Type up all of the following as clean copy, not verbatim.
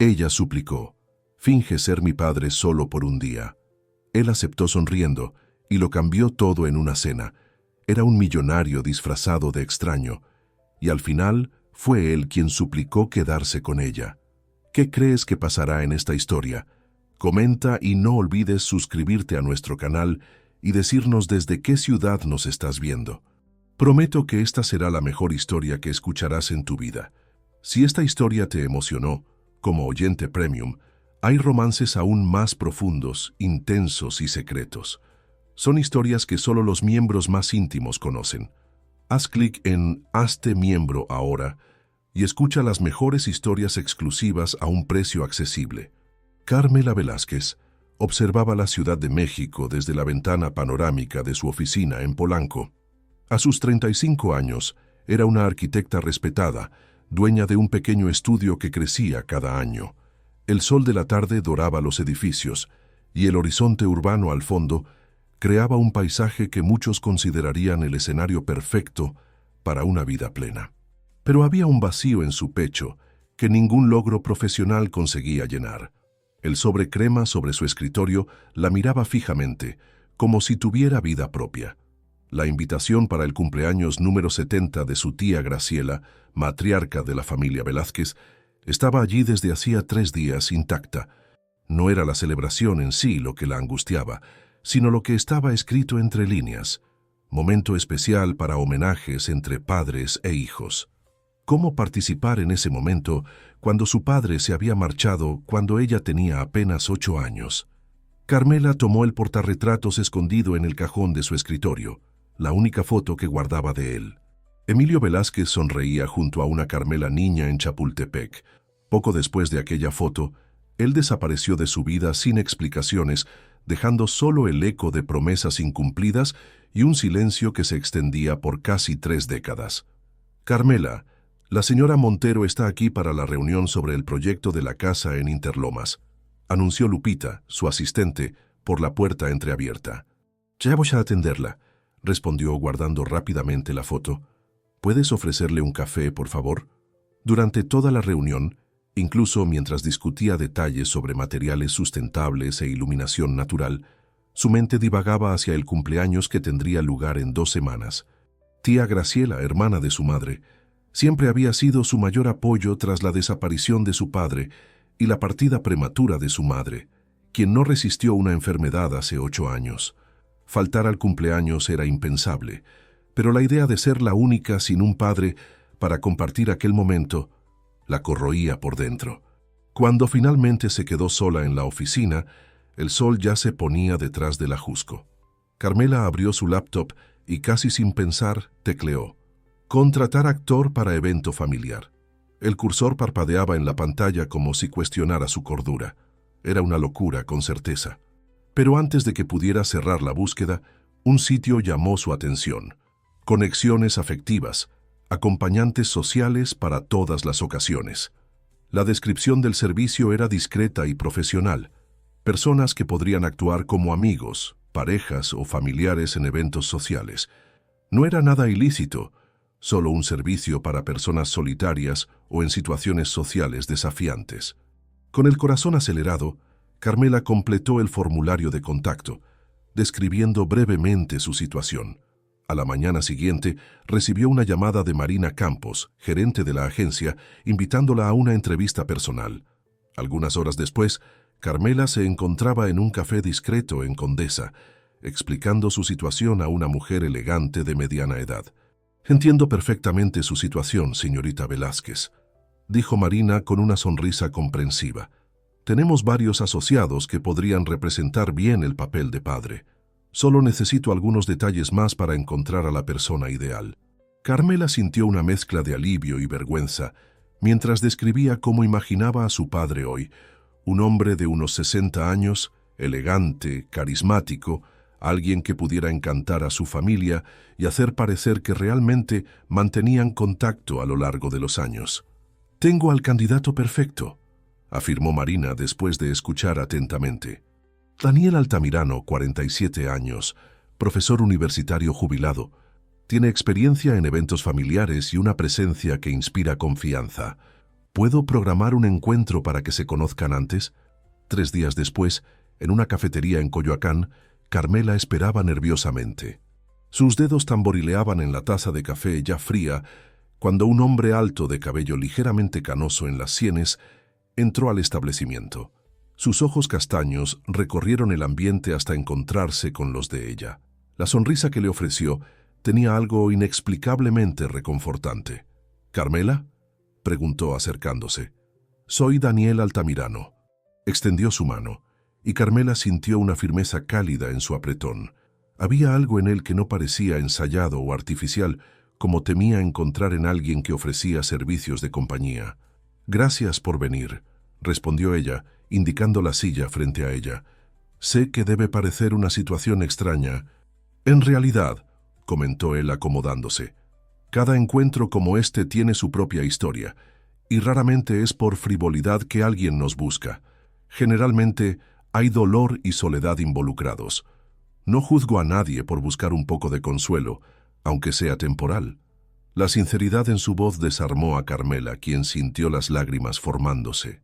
Ella suplicó: «Finge ser mi padre solo por un día». Él aceptó sonriendo y lo cambió todo en una cena. Era un millonario disfrazado de extraño, y al final fue él quien suplicó quedarse con ella. ¿Qué crees que pasará en esta historia? Comenta y no olvides suscribirte a nuestro canal y decirnos desde qué ciudad nos estás viendo. Prometo que esta será la mejor historia que escucharás en tu vida. Si esta historia te emocionó, como oyente premium, hay romances aún más profundos, intensos y secretos. Son historias que solo los miembros más íntimos conocen. Haz clic en Hazte miembro ahora y escucha las mejores historias exclusivas a un precio accesible. Carmela Velázquez observaba la Ciudad de México desde la ventana panorámica de su oficina en Polanco. A sus 35 años, era una arquitecta respetada, dueña de un pequeño estudio que crecía cada año. El sol de la tarde doraba los edificios y el horizonte urbano al fondo creaba un paisaje que muchos considerarían el escenario perfecto para una vida plena. Pero había un vacío en su pecho que ningún logro profesional conseguía llenar. El sobre crema sobre su escritorio la miraba fijamente, como si tuviera vida propia. La invitación para el cumpleaños número 70 de su tía Graciela, matriarca de la familia Velázquez, estaba allí desde hacía 3 días intacta. No era la celebración en sí lo que la angustiaba, sino lo que estaba escrito entre líneas. Momento especial para homenajes entre padres e hijos. ¿Cómo participar en ese momento cuando su padre se había marchado cuando ella tenía apenas 8 años? Carmela tomó el portarretratos escondido en el cajón de su escritorio, la única foto que guardaba de él. Emilio Velázquez sonreía junto a una Carmela niña en Chapultepec. Poco después de aquella foto, él desapareció de su vida sin explicaciones, dejando solo el eco de promesas incumplidas y un silencio que se extendía por casi 3 décadas. «Carmela, la señora Montero está aquí para la reunión sobre el proyecto de la casa en Interlomas», anunció Lupita, su asistente, por la puerta entreabierta. «Ya voy a atenderla», respondió guardando rápidamente la foto. «¿Puedes ofrecerle un café, por favor?» Durante toda la reunión, incluso mientras discutía detalles sobre materiales sustentables e iluminación natural, su mente divagaba hacia el cumpleaños que tendría lugar en 2 semanas. Tía Graciela, hermana de su madre, siempre había sido su mayor apoyo tras la desaparición de su padre y la partida prematura de su madre, quien no resistió una enfermedad hace 8 años. Faltar al cumpleaños era impensable, pero la idea de ser la única sin un padre para compartir aquel momento la corroía por dentro. Cuando finalmente se quedó sola en la oficina, el sol ya se ponía detrás del ajusco. Carmela abrió su laptop y casi sin pensar tecleó: «Contratar actor para evento familiar». El cursor parpadeaba en la pantalla como si cuestionara su cordura. Era una locura, con certeza. Pero antes de que pudiera cerrar la búsqueda, un sitio llamó su atención: Conexiones afectivas, acompañantes sociales para todas las ocasiones. La descripción del servicio era discreta y profesional. Personas que podrían actuar como amigos, parejas o familiares en eventos sociales. No era nada ilícito, solo un servicio para personas solitarias o en situaciones sociales desafiantes. Con el corazón acelerado, Carmela completó el formulario de contacto, describiendo brevemente su situación. A la mañana siguiente, recibió una llamada de Marina Campos, gerente de la agencia, invitándola a una entrevista personal. Algunas horas después, Carmela se encontraba en un café discreto en Condesa, explicando su situación a una mujer elegante de mediana edad. «Entiendo perfectamente su situación, señorita Velázquez», dijo Marina con una sonrisa comprensiva. «Tenemos varios asociados que podrían representar bien el papel de padre. Solo necesito algunos detalles más para encontrar a la persona ideal». Carmela sintió una mezcla de alivio y vergüenza mientras describía cómo imaginaba a su padre hoy, un hombre de unos 60 años, elegante, carismático, alguien que pudiera encantar a su familia y hacer parecer que realmente mantenían contacto a lo largo de los años. «Tengo al candidato perfecto», afirmó Marina después de escuchar atentamente. Daniel Altamirano, 47 años, profesor universitario jubilado, tiene experiencia en eventos familiares y una presencia que inspira confianza. ¿Puedo programar un encuentro para que se conozcan antes? 3 días después, en una cafetería en Coyoacán, Carmela esperaba nerviosamente. Sus dedos tamborileaban en la taza de café ya fría cuando un hombre alto de cabello ligeramente canoso en las sienes entró al establecimiento. Sus ojos castaños recorrieron el ambiente hasta encontrarse con los de ella. La sonrisa que le ofreció tenía algo inexplicablemente reconfortante. ¿Carmela?, preguntó acercándose. «Soy Daniel Altamirano». Extendió su mano, y Carmela sintió una firmeza cálida en su apretón. Había algo en él que no parecía ensayado o artificial, como temía encontrar en alguien que ofrecía servicios de compañía. «Gracias por venir», respondió ella, indicando la silla frente a ella. «Sé que debe parecer una situación extraña». «En realidad», comentó él acomodándose, «cada encuentro como este tiene su propia historia, y raramente es por frivolidad que alguien nos busca. Generalmente hay dolor y soledad involucrados. No juzgo a nadie por buscar un poco de consuelo, aunque sea temporal». La sinceridad en su voz desarmó a Carmela, quien sintió las lágrimas formándose.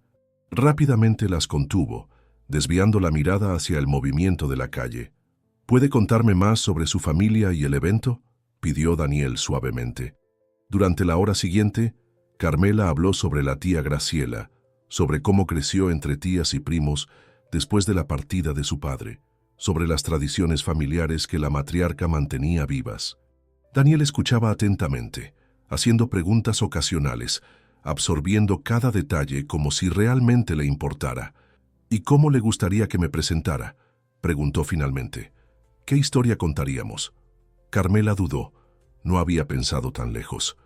Rápidamente las contuvo, desviando la mirada hacia el movimiento de la calle. «¿Puede contarme más sobre su familia y el evento?», pidió Daniel suavemente. Durante la hora siguiente, Carmela habló sobre la tía Graciela, sobre cómo creció entre tías y primos después de la partida de su padre, sobre las tradiciones familiares que la matriarca mantenía vivas. Daniel escuchaba atentamente, haciendo preguntas ocasionales, absorbiendo cada detalle como si realmente le importara. «¿Y cómo le gustaría que me presentara?», preguntó finalmente. «¿Qué historia contaríamos?». Carmela dudó. No había pensado tan lejos.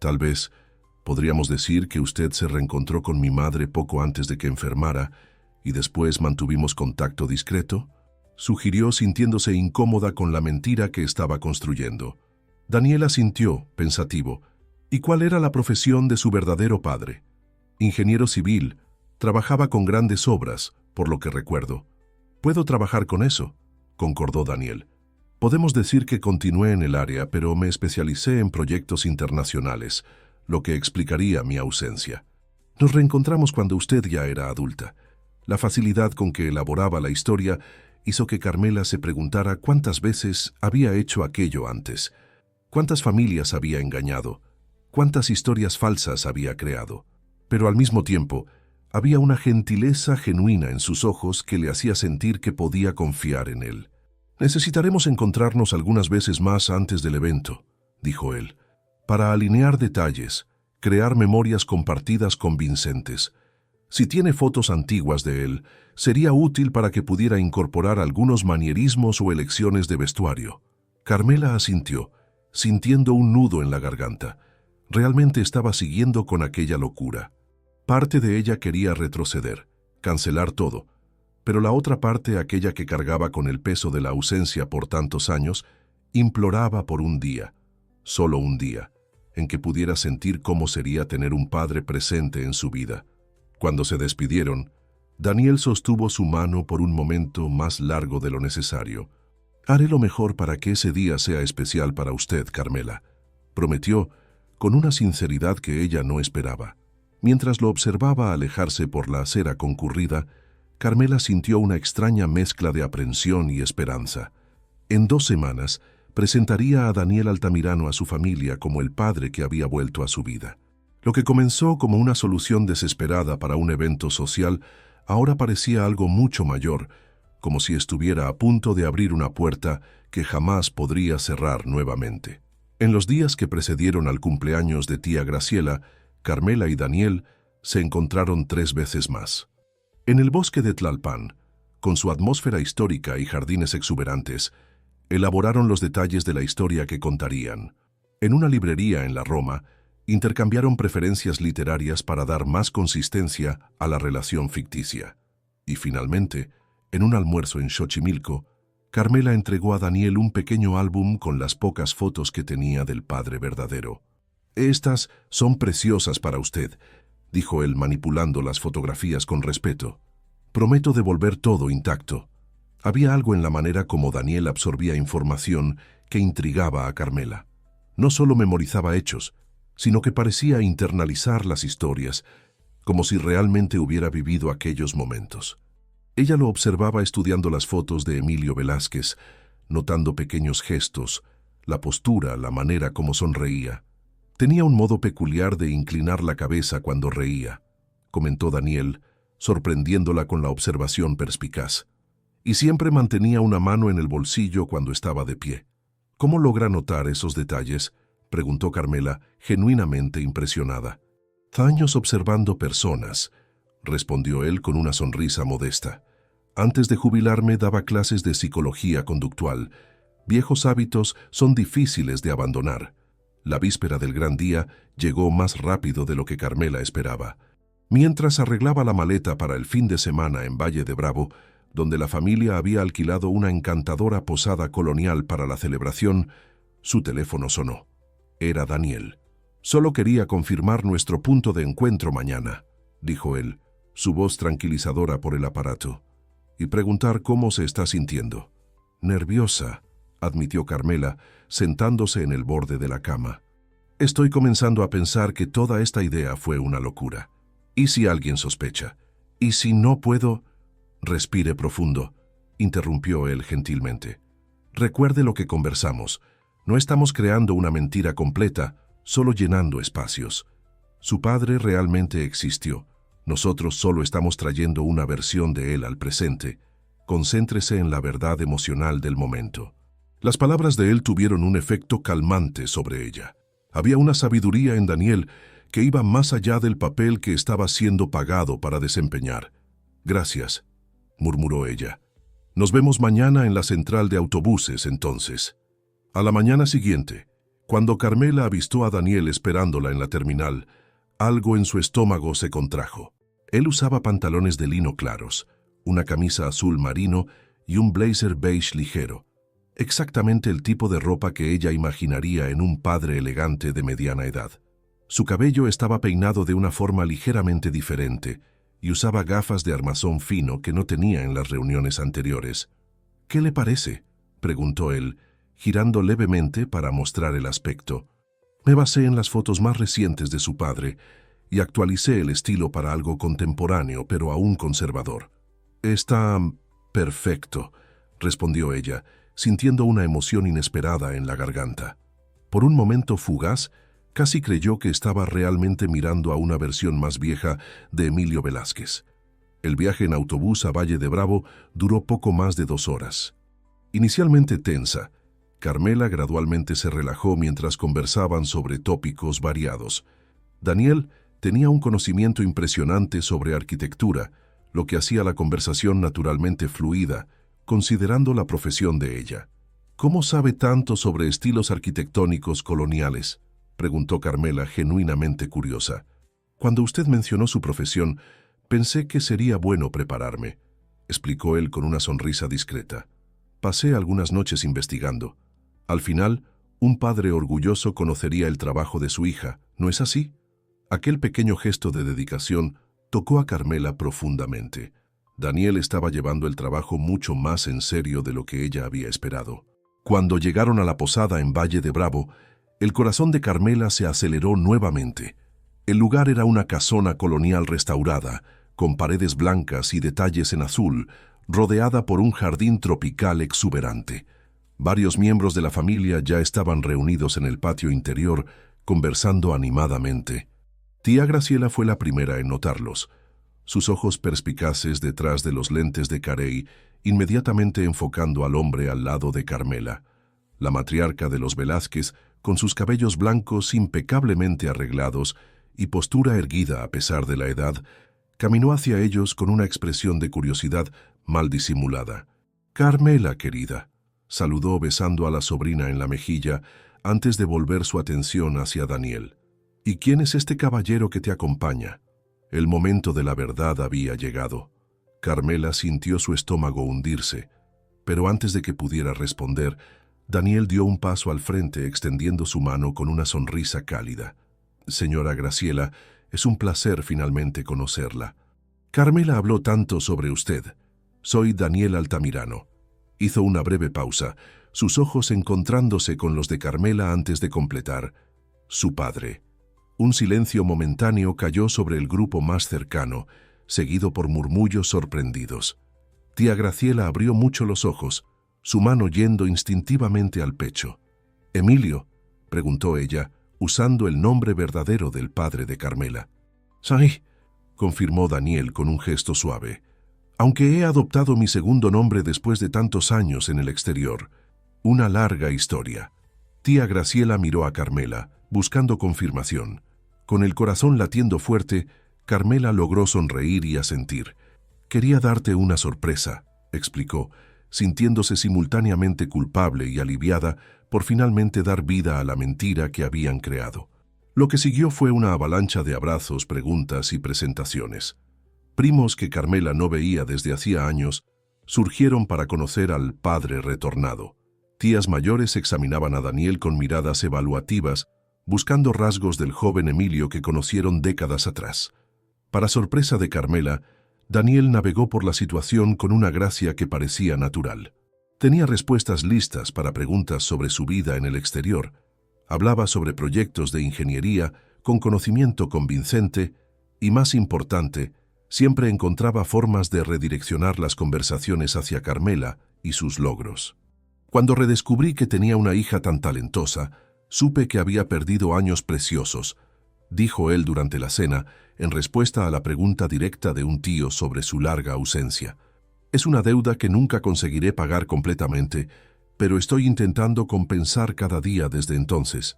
«Tal vez podríamos decir que usted se reencontró con mi madre poco antes de que enfermara y después mantuvimos contacto discreto», sugirió, sintiéndose incómoda con la mentira que estaba construyendo. Daniel asintió, pensativo. «¿Y cuál era la profesión de su verdadero padre?». «Ingeniero civil. Trabajaba con grandes obras, por lo que recuerdo». «Puedo trabajar con eso», concordó Daniel. «Podemos decir que continué en el área, pero me especialicé en proyectos internacionales, lo que explicaría mi ausencia. Nos reencontramos cuando usted ya era adulta». La facilidad con que elaboraba la historia hizo que Carmela se preguntara cuántas veces había hecho aquello antes, cuántas familias había engañado, cuántas historias falsas había creado. Pero al mismo tiempo, había una gentileza genuina en sus ojos que le hacía sentir que podía confiar en él. «Necesitaremos encontrarnos algunas veces más antes del evento», dijo él, «para alinear detalles, crear memorias compartidas convincentes. Si tiene fotos antiguas de él, sería útil para que pudiera incorporar algunos manierismos o elecciones de vestuario». Carmela asintió, sintiendo un nudo en la garganta. Realmente estaba siguiendo con aquella locura. Parte de ella quería retroceder, cancelar todo, pero la otra parte, aquella que cargaba con el peso de la ausencia por tantos años, imploraba por un día, solo un día, en que pudiera sentir cómo sería tener un padre presente en su vida. Cuando se despidieron, Daniel sostuvo su mano por un momento más largo de lo necesario. «Haré lo mejor para que ese día sea especial para usted, Carmela», prometió, con una sinceridad que ella no esperaba. Mientras lo observaba alejarse por la acera concurrida, Carmela sintió una extraña mezcla de aprensión y esperanza. En 2 semanas, presentaría a Daniel Altamirano a su familia como el padre que había vuelto a su vida. Lo que comenzó como una solución desesperada para un evento social, ahora parecía algo mucho mayor, como si estuviera a punto de abrir una puerta que jamás podría cerrar nuevamente. En los días que precedieron al cumpleaños de tía Graciela, Carmela y Daniel se encontraron 3 veces más. En el bosque de Tlalpan, con su atmósfera histórica y jardines exuberantes, elaboraron los detalles de la historia que contarían. En una librería en la Roma, intercambiaron preferencias literarias para dar más consistencia a la relación ficticia. Y finalmente, en un almuerzo en Xochimilco, Carmela entregó a Daniel un pequeño álbum con las pocas fotos que tenía del padre verdadero. «Estas son preciosas para usted», dijo él manipulando las fotografías con respeto. «Prometo devolver todo intacto». Había algo en la manera como Daniel absorbía información que intrigaba a Carmela. No solo memorizaba hechos, sino que parecía internalizar las historias, como si realmente hubiera vivido aquellos momentos. Ella lo observaba estudiando las fotos de Emilio Velázquez, notando pequeños gestos, la postura, la manera como sonreía. Tenía un modo peculiar de inclinar la cabeza cuando reía, comentó Daniel, sorprendiéndola con la observación perspicaz. Y siempre mantenía una mano en el bolsillo cuando estaba de pie. ¿Cómo logra notar esos detalles?, preguntó Carmela, genuinamente impresionada. «Años observando personas», respondió él con una sonrisa modesta. «Antes de jubilarme daba clases de psicología conductual. Viejos hábitos son difíciles de abandonar». La víspera del gran día llegó más rápido de lo que Carmela esperaba. Mientras arreglaba la maleta para el fin de semana en Valle de Bravo, donde la familia había alquilado una encantadora posada colonial para la celebración, su teléfono sonó. Era Daniel. «Solo quería confirmar nuestro punto de encuentro mañana», dijo él, su voz tranquilizadora por el aparato, «y preguntar cómo se está sintiendo». «Nerviosa», admitió Carmela, sentándose en el borde de la cama. «Estoy comenzando a pensar que toda esta idea fue una locura. ¿Y si alguien sospecha? ¿Y si no puedo...?» «Respire profundo», interrumpió él gentilmente. «Recuerde lo que conversamos. No estamos creando una mentira completa, solo llenando espacios. Su padre realmente existió. Nosotros solo estamos trayendo una versión de él al presente. Concéntrese en la verdad emocional del momento». Las palabras de él tuvieron un efecto calmante sobre ella. Había una sabiduría en Daniel que iba más allá del papel que estaba siendo pagado para desempeñar. «Gracias», murmuró ella. «Nos vemos mañana en la central de autobuses, entonces». A la mañana siguiente, cuando Carmela avistó a Daniel esperándola en la terminal, algo en su estómago se contrajo. Él usaba pantalones de lino claros, una camisa azul marino y un blazer beige ligero. Exactamente el tipo de ropa que ella imaginaría en un padre elegante de mediana edad. Su cabello estaba peinado de una forma ligeramente diferente y usaba gafas de armazón fino que no tenía en las reuniones anteriores. «¿Qué le parece?», preguntó él, girando levemente para mostrar el aspecto. «Me basé en las fotos más recientes de su padre y actualicé el estilo para algo contemporáneo, pero aún conservador». «Está perfecto», respondió ella, sintiendo una emoción inesperada en la garganta. Por un momento fugaz, casi creyó que estaba realmente mirando a una versión más vieja de Emilio Velázquez. El viaje en autobús a Valle de Bravo duró poco más de 2 horas. Inicialmente tensa, Carmela gradualmente se relajó mientras conversaban sobre tópicos variados. Daniel tenía un conocimiento impresionante sobre arquitectura, lo que hacía la conversación naturalmente fluida, considerando la profesión de ella. «¿Cómo sabe tanto sobre estilos arquitectónicos coloniales?», preguntó Carmela, genuinamente curiosa. «Cuando usted mencionó su profesión, pensé que sería bueno prepararme», explicó él con una sonrisa discreta. «Pasé algunas noches investigando. Al final, un padre orgulloso conocería el trabajo de su hija, ¿no es así?». Aquel pequeño gesto de dedicación tocó a Carmela profundamente. Daniel estaba llevando el trabajo mucho más en serio de lo que ella había esperado. Cuando llegaron a la posada en Valle de Bravo, el corazón de Carmela se aceleró nuevamente. El lugar era una casona colonial restaurada, con paredes blancas y detalles en azul, rodeada por un jardín tropical exuberante. Varios miembros de la familia ya estaban reunidos en el patio interior, conversando animadamente. Tía Graciela fue la primera en notarlos. Sus ojos perspicaces detrás de los lentes de carey, inmediatamente enfocando al hombre al lado de Carmela. La matriarca de los Velázquez, con sus cabellos blancos impecablemente arreglados y postura erguida a pesar de la edad, caminó hacia ellos con una expresión de curiosidad mal disimulada. «Carmela, querida», saludó besando a la sobrina en la mejilla antes de volver su atención hacia Daniel. «¿Y quién es este caballero que te acompaña?». El momento de la verdad había llegado. Carmela sintió su estómago hundirse, pero antes de que pudiera responder, Daniel dio un paso al frente extendiendo su mano con una sonrisa cálida. «Señora Graciela, es un placer finalmente conocerla. Carmela habló tanto sobre usted. Soy Daniel Altamirano». Hizo una breve pausa, sus ojos encontrándose con los de Carmela antes de completar. «Su padre». Un silencio momentáneo cayó sobre el grupo más cercano, seguido por murmullos sorprendidos. Tía Graciela abrió mucho los ojos, su mano yendo instintivamente al pecho. «¿Emilio?», preguntó ella, usando el nombre verdadero del padre de Carmela. «Sí», confirmó Daniel con un gesto suave. «Aunque he adoptado mi segundo nombre después de tantos años en el exterior. Una larga historia». Tía Graciela miró a Carmela, buscando confirmación. Con el corazón latiendo fuerte, Carmela logró sonreír y asentir. «Quería darte una sorpresa», explicó, sintiéndose simultáneamente culpable y aliviada por finalmente dar vida a la mentira que habían creado. Lo que siguió fue una avalancha de abrazos, preguntas y presentaciones. Primos que Carmela no veía desde hacía años surgieron para conocer al padre retornado. Tías mayores examinaban a Daniel con miradas evaluativas, buscando rasgos del joven Emilio que conocieron décadas atrás. Para sorpresa de Carmela, Daniel navegó por la situación con una gracia que parecía natural. Tenía respuestas listas para preguntas sobre su vida en el exterior. Hablaba sobre proyectos de ingeniería con conocimiento convincente y, más importante, siempre encontraba formas de redireccionar las conversaciones hacia Carmela y sus logros. Cuando redescubrí que tenía una hija tan talentosa, supe que había perdido años preciosos, dijo él durante la cena, en respuesta a la pregunta directa de un tío sobre su larga ausencia. «Es una deuda que nunca conseguiré pagar completamente, pero estoy intentando compensar cada día desde entonces».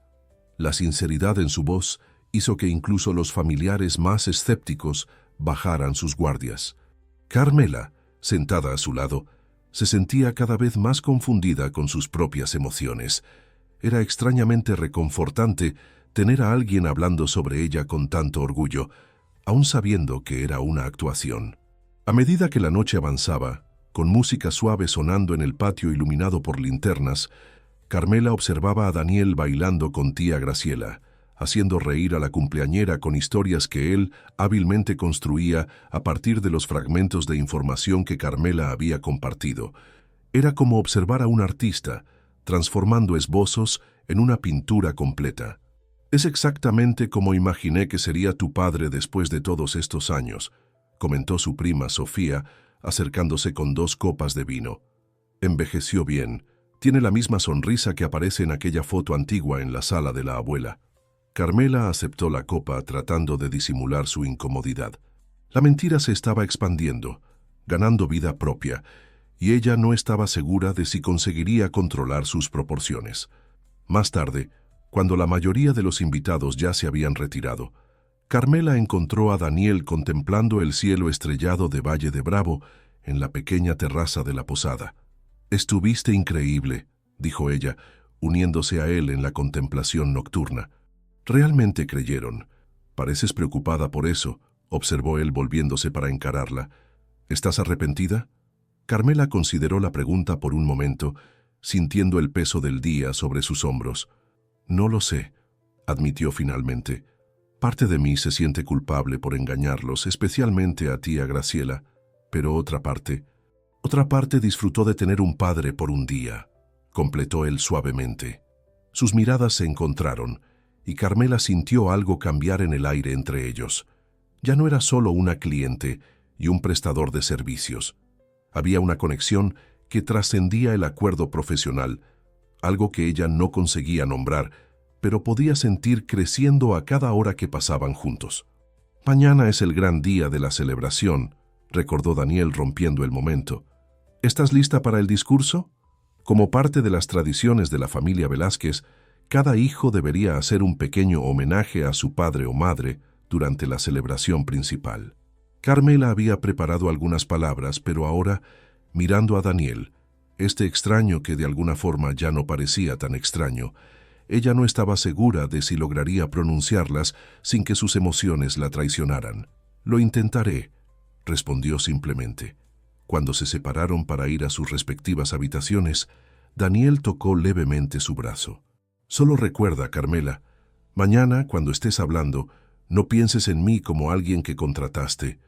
La sinceridad en su voz hizo que incluso los familiares más escépticos bajaran sus guardias. Carmela, sentada a su lado, se sentía cada vez más confundida con sus propias emociones. Era extrañamente reconfortante tener a alguien hablando sobre ella con tanto orgullo, aun sabiendo que era una actuación. A medida que la noche avanzaba, con música suave sonando en el patio iluminado por linternas, Carmela observaba a Daniel bailando con tía Graciela, haciendo reír a la cumpleañera con historias que él hábilmente construía a partir de los fragmentos de información que Carmela había compartido. Era como observar a un artista, transformando esbozos en una pintura completa. «Es exactamente como imaginé que sería tu padre después de todos estos años», comentó su prima Sofía, acercándose con 2 copas de vino. «Envejeció bien. Tiene la misma sonrisa que aparece en aquella foto antigua en la sala de la abuela». Carmela aceptó la copa tratando de disimular su incomodidad. La mentira se estaba expandiendo, ganando vida propia, y ella no estaba segura de si conseguiría controlar sus proporciones. Más tarde, cuando la mayoría de los invitados ya se habían retirado, Carmela encontró a Daniel contemplando el cielo estrellado de Valle de Bravo en la pequeña terraza de la posada. «Estuviste increíble», dijo ella, uniéndose a él en la contemplación nocturna. «Realmente creyeron. Pareces preocupada por eso», observó él volviéndose para encararla. «¿Estás arrepentida?». Carmela consideró la pregunta por un momento, sintiendo el peso del día sobre sus hombros. «No lo sé», admitió finalmente. «Parte de mí se siente culpable por engañarlos, especialmente a tía Graciela, pero otra parte disfrutó de tener un padre por un día», completó él suavemente. Sus miradas se encontraron, y Carmela sintió algo cambiar en el aire entre ellos. Ya no era solo una cliente y un prestador de servicios. Había una conexión que trascendía el acuerdo profesional, algo que ella no conseguía nombrar, pero podía sentir creciendo a cada hora que pasaban juntos. «Mañana es el gran día de la celebración», recordó Daniel rompiendo el momento. «¿Estás lista para el discurso?». Como parte de las tradiciones de la familia Velázquez, cada hijo debería hacer un pequeño homenaje a su padre o madre durante la celebración principal. Carmela había preparado algunas palabras, pero ahora, mirando a Daniel, este extraño que de alguna forma ya no parecía tan extraño, ella no estaba segura de si lograría pronunciarlas sin que sus emociones la traicionaran. «Lo intentaré», respondió simplemente. Cuando se separaron para ir a sus respectivas habitaciones, Daniel tocó levemente su brazo. «Solo recuerda, Carmela, mañana, cuando estés hablando, no pienses en mí como alguien que contrataste.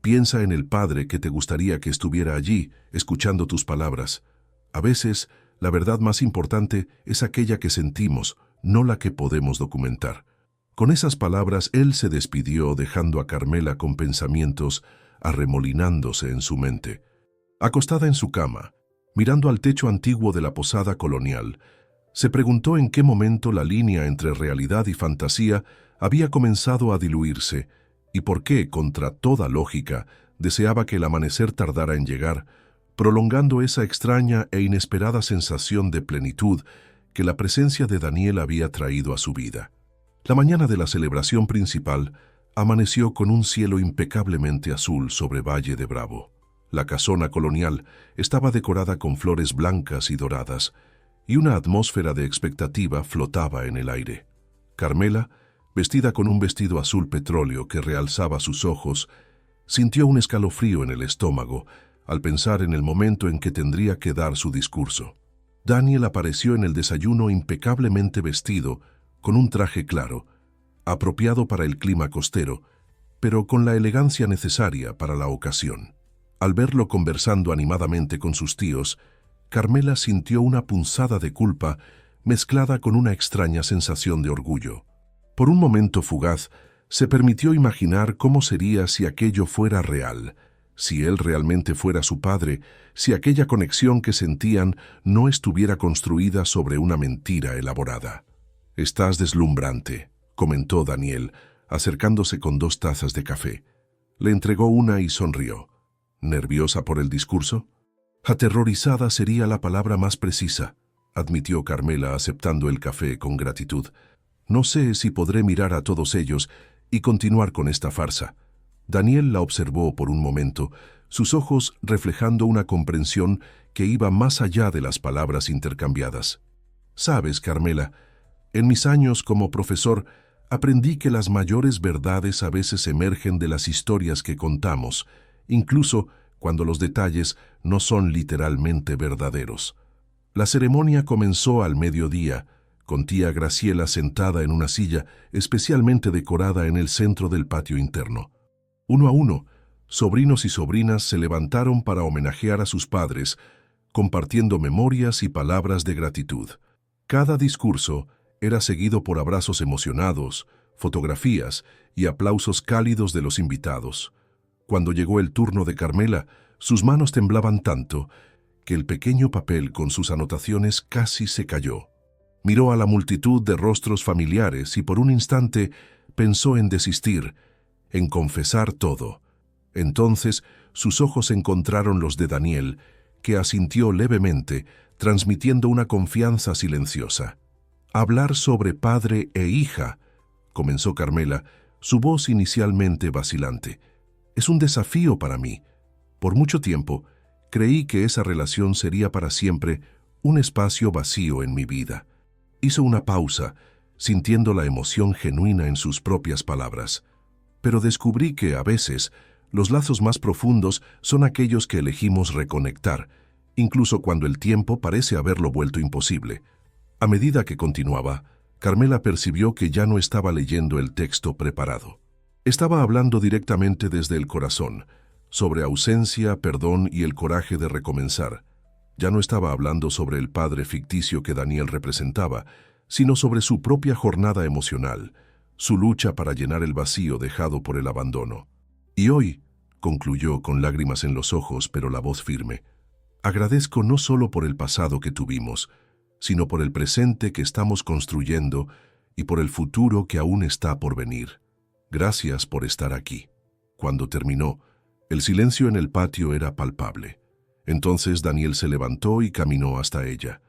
Piensa en el padre que te gustaría que estuviera allí, escuchando tus palabras. A veces, la verdad más importante es aquella que sentimos, no la que podemos documentar». Con esas palabras él se despidió, dejando a Carmela con pensamientos arremolinándose en su mente. Acostada en su cama, mirando al techo antiguo de la posada colonial, se preguntó en qué momento la línea entre realidad y fantasía había comenzado a diluirse y por qué, contra toda lógica, deseaba que el amanecer tardara en llegar, prolongando esa extraña e inesperada sensación de plenitud que la presencia de Daniel había traído a su vida. La mañana de la celebración principal amaneció con un cielo impecablemente azul sobre Valle de Bravo. La casona colonial estaba decorada con flores blancas y doradas, y una atmósfera de expectativa flotaba en el aire. Carmela, vestida con un vestido azul petróleo que realzaba sus ojos, sintió un escalofrío en el estómago al pensar en el momento en que tendría que dar su discurso. Daniel apareció en el desayuno impecablemente vestido, con un traje claro, apropiado para el clima costero, pero con la elegancia necesaria para la ocasión. Al verlo conversando animadamente con sus tíos, Carmela sintió una punzada de culpa mezclada con una extraña sensación de orgullo. Por un momento fugaz, se permitió imaginar cómo sería si aquello fuera real, si él realmente fuera su padre, si aquella conexión que sentían no estuviera construida sobre una mentira elaborada. «Estás deslumbrante», comentó Daniel, acercándose con 2 tazas de café. Le entregó una y sonrió. ¿Nerviosa por el discurso? Aterrorizada sería la palabra más precisa, admitió Carmela aceptando el café con gratitud. No sé si podré mirar a todos ellos y continuar con esta farsa. Daniel la observó por un momento, sus ojos reflejando una comprensión que iba más allá de las palabras intercambiadas. Sabes, Carmela, en mis años como profesor aprendí que las mayores verdades a veces emergen de las historias que contamos, incluso cuando los detalles no son literalmente verdaderos. La ceremonia comenzó al mediodía, con tía Graciela sentada en una silla especialmente decorada en el centro del patio interno. Uno a uno, sobrinos y sobrinas se levantaron para homenajear a sus padres, compartiendo memorias y palabras de gratitud. Cada discurso era seguido por abrazos emocionados, fotografías y aplausos cálidos de los invitados. Cuando llegó el turno de Carmela, sus manos temblaban tanto que el pequeño papel con sus anotaciones casi se cayó. Miró a la multitud de rostros familiares y por un instante pensó en desistir, en confesar todo. Entonces sus ojos encontraron los de Daniel, que asintió levemente, transmitiendo una confianza silenciosa. «Hablar sobre padre e hija», comenzó Carmela, su voz inicialmente vacilante. «Es un desafío para mí. Por mucho tiempo, creí que esa relación sería para siempre un espacio vacío en mi vida». Hizo una pausa, sintiendo la emoción genuina en sus propias palabras. «Pero descubrí que, a veces, los lazos más profundos son aquellos que elegimos reconectar, incluso cuando el tiempo parece haberlo vuelto imposible». A medida que continuaba, Carmela percibió que ya no estaba leyendo el texto preparado. Estaba hablando directamente desde el corazón, sobre ausencia, perdón y el coraje de recomenzar. Ya no estaba hablando sobre el padre ficticio que Daniel representaba, sino sobre su propia jornada emocional, su lucha para llenar el vacío dejado por el abandono. «Y hoy», concluyó con lágrimas en los ojos pero la voz firme, «agradezco no solo por el pasado que tuvimos, sino por el presente que estamos construyendo y por el futuro que aún está por venir. Gracias por estar aquí». Cuando terminó, el silencio en el patio era palpable. Entonces Daniel se levantó y caminó hasta ella.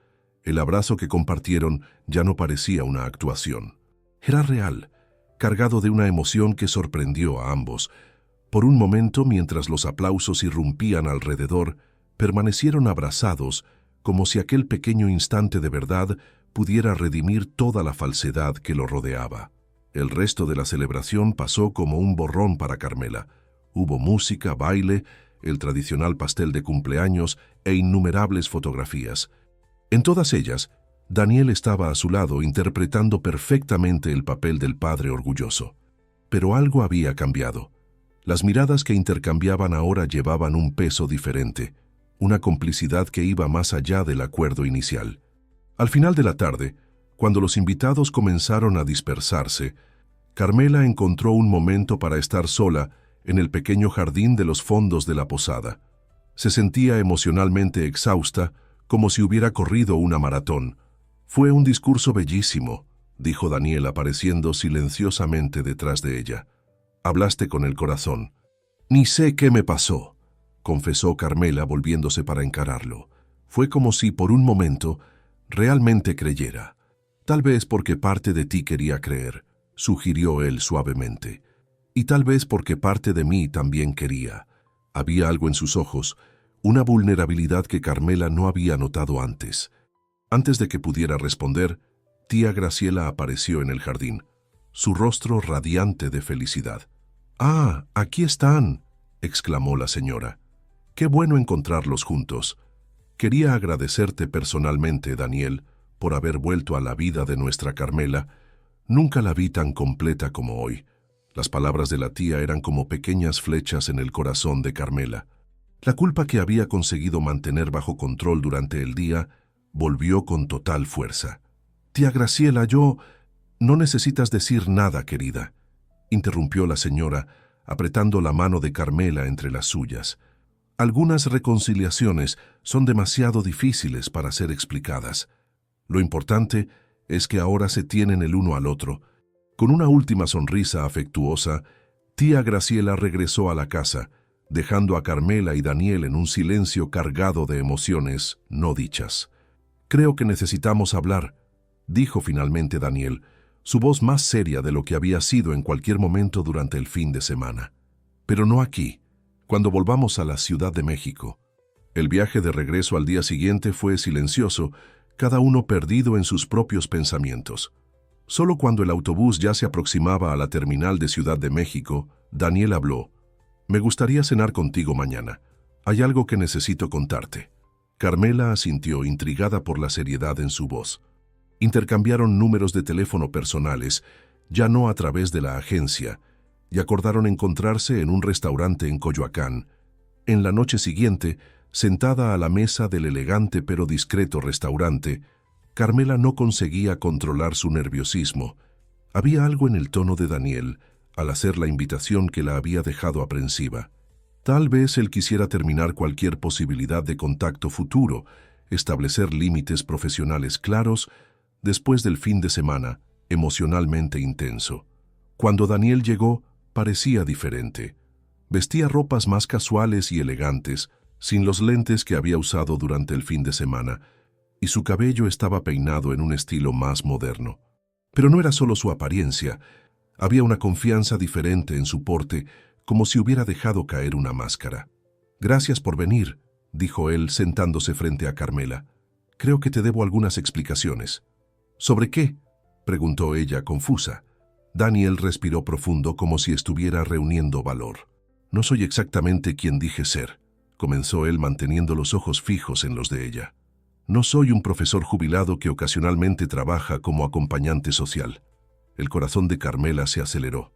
El abrazo que compartieron ya no parecía una actuación. Era real, cargado de una emoción que sorprendió a ambos. Por un momento, mientras los aplausos irrumpían alrededor, permanecieron abrazados, como si aquel pequeño instante de verdad pudiera redimir toda la falsedad que lo rodeaba. El resto de la celebración pasó como un borrón para Carmela. Hubo música, baile, el tradicional pastel de cumpleaños e innumerables fotografías. En todas ellas, Daniel estaba a su lado interpretando perfectamente el papel del padre orgulloso. Pero algo había cambiado. Las miradas que intercambiaban ahora llevaban un peso diferente, una complicidad que iba más allá del acuerdo inicial. Al final de la tarde, cuando los invitados comenzaron a dispersarse, Carmela encontró un momento para estar sola en el pequeño jardín de los fondos de la posada. Se sentía emocionalmente exhausta, como si hubiera corrido una maratón. «Fue un discurso bellísimo», dijo Daniel apareciendo silenciosamente detrás de ella. «Hablaste con el corazón». «Ni sé qué me pasó», confesó Carmela volviéndose para encararlo. «Fue como si por un momento realmente creyera. Tal vez porque parte de ti quería creer», sugirió él suavemente. «Y tal vez porque parte de mí también quería». Había algo en sus ojos, una vulnerabilidad que Carmela no había notado antes. Antes de que pudiera responder, tía Graciela apareció en el jardín, su rostro radiante de felicidad. «¡Ah, aquí están!», exclamó la señora. «Qué bueno encontrarlos juntos. Quería agradecerte personalmente, Daniel, por haber vuelto a la vida de nuestra Carmela. Nunca la vi tan completa como hoy». Las palabras de la tía eran como pequeñas flechas en el corazón de Carmela. La culpa que había conseguido mantener bajo control durante el día volvió con total fuerza. «Tía Graciela, yo...» «No necesitas decir nada, querida», interrumpió la señora, apretando la mano de Carmela entre las suyas. «Algunas reconciliaciones son demasiado difíciles para ser explicadas. Lo importante es que ahora se tienen el uno al otro». Con una última sonrisa afectuosa, tía Graciela regresó a la casa, dejando a Carmela y Daniel en un silencio cargado de emociones no dichas. «Creo que necesitamos hablar», dijo finalmente Daniel, su voz más seria de lo que había sido en cualquier momento durante el fin de semana. «Pero no aquí, cuando volvamos a la Ciudad de México». El viaje de regreso al día siguiente fue silencioso, cada uno perdido en sus propios pensamientos. Solo cuando el autobús ya se aproximaba a la terminal de Ciudad de México, Daniel habló. «Me gustaría cenar contigo mañana. Hay algo que necesito contarte». Carmela asintió, intrigada por la seriedad en su voz. Intercambiaron números de teléfono personales, ya no a través de la agencia, y acordaron encontrarse en un restaurante en Coyoacán. En la noche siguiente, sentada a la mesa del elegante pero discreto restaurante, Carmela no conseguía controlar su nerviosismo. Había algo en el tono de Daniel al hacer la invitación que la había dejado aprensiva. Tal vez él quisiera terminar cualquier posibilidad de contacto futuro, establecer límites profesionales claros después del fin de semana, emocionalmente intenso. Cuando Daniel llegó, parecía diferente. Vestía ropas más casuales y elegantes, sin los lentes que había usado durante el fin de semana, y su cabello estaba peinado en un estilo más moderno. Pero no era solo su apariencia, había una confianza diferente en su porte, como si hubiera dejado caer una máscara. «Gracias por venir», dijo él sentándose frente a Carmela. «Creo que te debo algunas explicaciones». «¿Sobre qué?», preguntó ella confusa. Daniel respiró profundo como si estuviera reuniendo valor. «No soy exactamente quien dije ser», comenzó él manteniendo los ojos fijos en los de ella. «No soy un profesor jubilado que ocasionalmente trabaja como acompañante social». El corazón de Carmela se aceleró.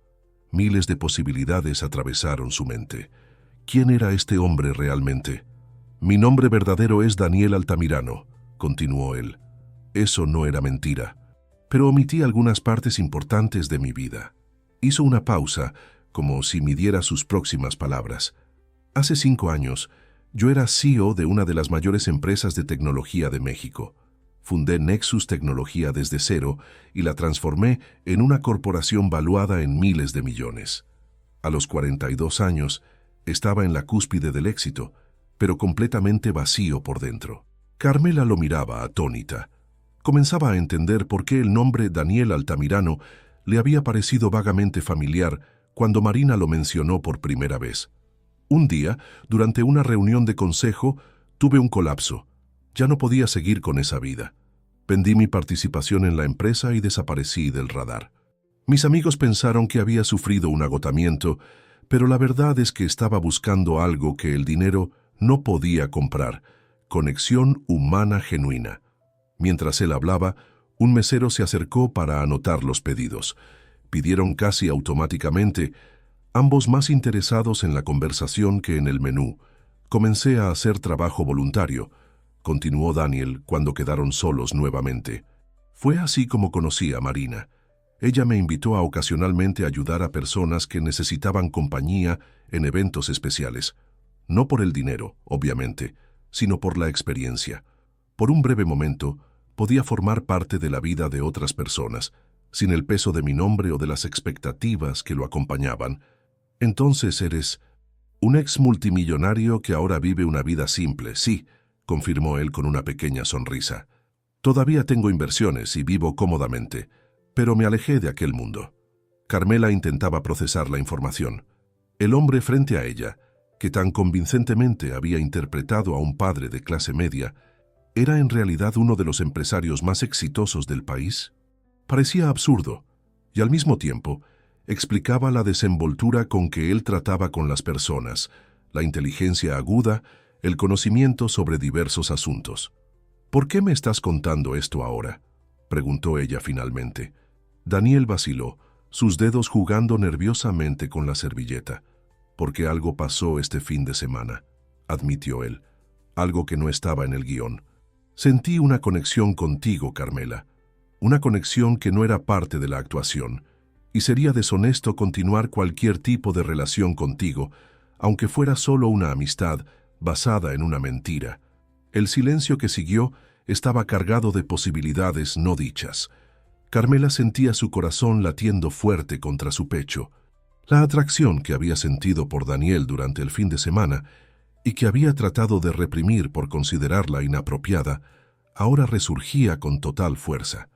Miles de posibilidades atravesaron su mente. ¿Quién era este hombre realmente? «Mi nombre verdadero es Daniel Altamirano», continuó él. Eso no era mentira, pero omití algunas partes importantes de mi vida. Hizo una pausa, como si midiera sus próximas palabras. «Hace 5 años, yo era CEO de una de las mayores empresas de tecnología de México. Fundé Nexus Tecnología desde cero y la transformé en una corporación valuada en miles de millones. A los 42 años, estaba en la cúspide del éxito, pero completamente vacío por dentro». Carmela lo miraba atónita. Comenzaba a entender por qué el nombre Daniel Altamirano le había parecido vagamente familiar cuando Marina lo mencionó por primera vez. Un día, durante una reunión de consejo, tuve un colapso. Ya no podía seguir con esa vida. Vendí mi participación en la empresa y desaparecí del radar. Mis amigos pensaron que había sufrido un agotamiento, pero la verdad es que estaba buscando algo que el dinero no podía comprar: conexión humana genuina. Mientras él hablaba, un mesero se acercó para anotar los pedidos. Pidieron casi automáticamente, ambos más interesados en la conversación que en el menú. Comencé a hacer trabajo voluntario, continuó Daniel cuando quedaron solos nuevamente. Fue así como conocí a Marina. Ella me invitó a ocasionalmente ayudar a personas que necesitaban compañía en eventos especiales. No por el dinero, obviamente, sino por la experiencia. Por un breve momento, podía formar parte de la vida de otras personas, sin el peso de mi nombre o de las expectativas que lo acompañaban. Entonces eres un ex multimillonario que ahora vive una vida simple, sí, confirmó él con una pequeña sonrisa. Todavía tengo inversiones y vivo cómodamente, pero me alejé de aquel mundo. Carmela intentaba procesar la información. El hombre frente a ella, que tan convincentemente había interpretado a un padre de clase media, ¿era en realidad uno de los empresarios más exitosos del país? Parecía absurdo, y al mismo tiempo explicaba la desenvoltura con que él trataba con las personas, la inteligencia aguda, el conocimiento sobre diversos asuntos. ¿Por qué me estás contando esto ahora?, preguntó ella finalmente. Daniel vaciló, sus dedos jugando nerviosamente con la servilleta. Porque algo pasó este fin de semana, admitió él, algo que no estaba en el guión. Sentí una conexión contigo, Carmela, una conexión que no era parte de la actuación, y sería deshonesto continuar cualquier tipo de relación contigo, aunque fuera solo una amistad basada en una mentira. El silencio que siguió estaba cargado de posibilidades no dichas. Carmela sentía su corazón latiendo fuerte contra su pecho. La atracción que había sentido por Daniel durante el fin de semana y que había tratado de reprimir por considerarla inapropiada, ahora resurgía con total fuerza.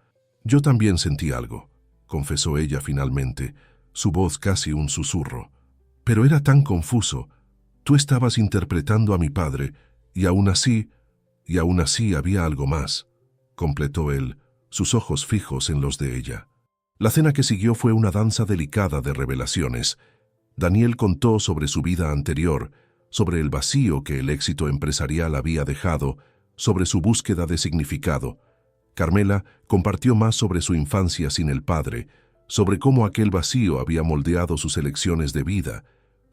Yo también sentí algo, confesó ella finalmente, su voz casi un susurro. Pero era tan confuso. Tú estabas interpretando a mi padre, y aún así había algo más, completó él, sus ojos fijos en los de ella. La cena que siguió fue una danza delicada de revelaciones. Daniel contó sobre su vida anterior, sobre el vacío que el éxito empresarial había dejado, sobre su búsqueda de significado. Carmela compartió más sobre su infancia sin el padre, sobre cómo aquel vacío había moldeado sus elecciones de vida,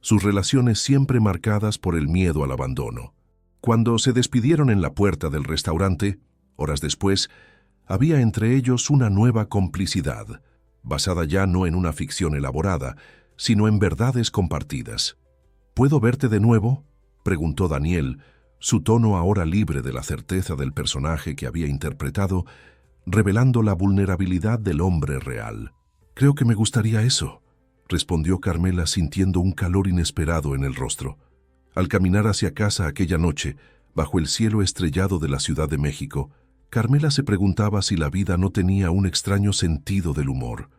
sus relaciones siempre marcadas por el miedo al abandono. Cuando se despidieron en la puerta del restaurante, horas después, había entre ellos una nueva complicidad, basada ya no en una ficción elaborada, sino en verdades compartidas. ¿Puedo verte de nuevo?, preguntó Daniel, su tono ahora libre de la certeza del personaje que había interpretado, revelando la vulnerabilidad del hombre real. Creo que me gustaría eso, respondió Carmela sintiendo un calor inesperado en el rostro. Al caminar hacia casa aquella noche, bajo el cielo estrellado de la Ciudad de México, Carmela se preguntaba si la vida no tenía un extraño sentido del humor.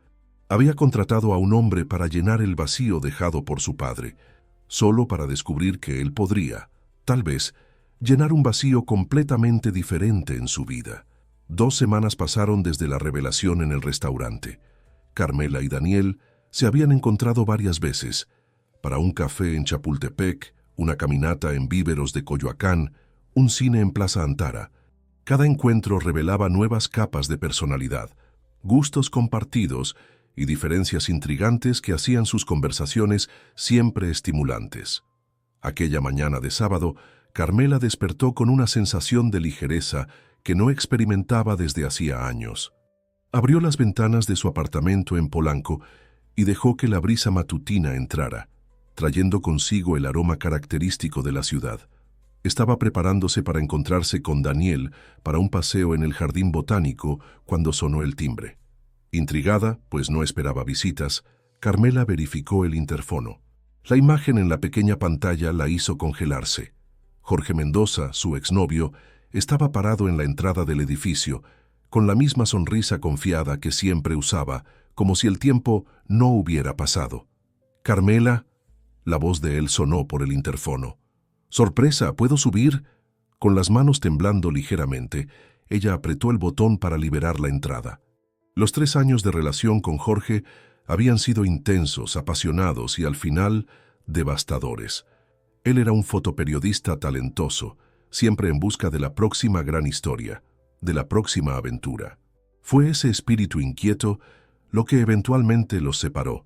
Había contratado a un hombre para llenar el vacío dejado por su padre, solo para descubrir que él podría, tal vez, llenar un vacío completamente diferente en su vida. 2 semanas pasaron desde la revelación en el restaurante. Carmela y Daniel se habían encontrado varias veces, para un café en Chapultepec, una caminata en víveros de Coyoacán, un cine en Plaza Antara. Cada encuentro revelaba nuevas capas de personalidad, gustos compartidos y diferencias intrigantes que hacían sus conversaciones siempre estimulantes. Aquella mañana de sábado, Carmela despertó con una sensación de ligereza que no experimentaba desde hacía años. Abrió las ventanas de su apartamento en Polanco y dejó que la brisa matutina entrara, trayendo consigo el aroma característico de la ciudad. Estaba preparándose para encontrarse con Daniel para un paseo en el jardín botánico cuando sonó el timbre. Intrigada, pues no esperaba visitas, Carmela verificó el interfono. La imagen en la pequeña pantalla la hizo congelarse. Jorge Mendoza, su exnovio, estaba parado en la entrada del edificio, con la misma sonrisa confiada que siempre usaba, como si el tiempo no hubiera pasado. «Carmela», la voz de él sonó por el interfono. «Sorpresa, ¿puedo subir?» Con las manos temblando ligeramente, ella apretó el botón para liberar la entrada. Los 3 años de relación con Jorge habían sido intensos, apasionados y al final devastadores. Él era un fotoperiodista talentoso, siempre en busca de la próxima gran historia, de la próxima aventura. Fue ese espíritu inquieto lo que eventualmente los separó,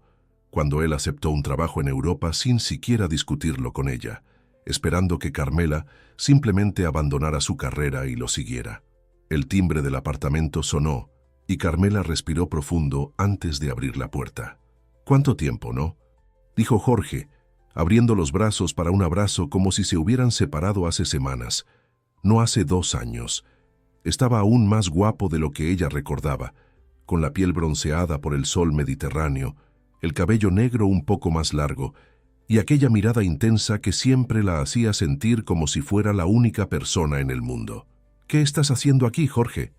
cuando él aceptó un trabajo en Europa sin siquiera discutirlo con ella, esperando que Carmela simplemente abandonara su carrera y lo siguiera. El timbre del apartamento sonó, y Carmela respiró profundo antes de abrir la puerta. «¿Cuánto tiempo, no?», dijo Jorge, abriendo los brazos para un abrazo como si se hubieran separado hace semanas, no hace 2 años. Estaba aún más guapo de lo que ella recordaba, con la piel bronceada por el sol mediterráneo, el cabello negro un poco más largo y aquella mirada intensa que siempre la hacía sentir como si fuera la única persona en el mundo. «¿Qué estás haciendo aquí, Jorge?»,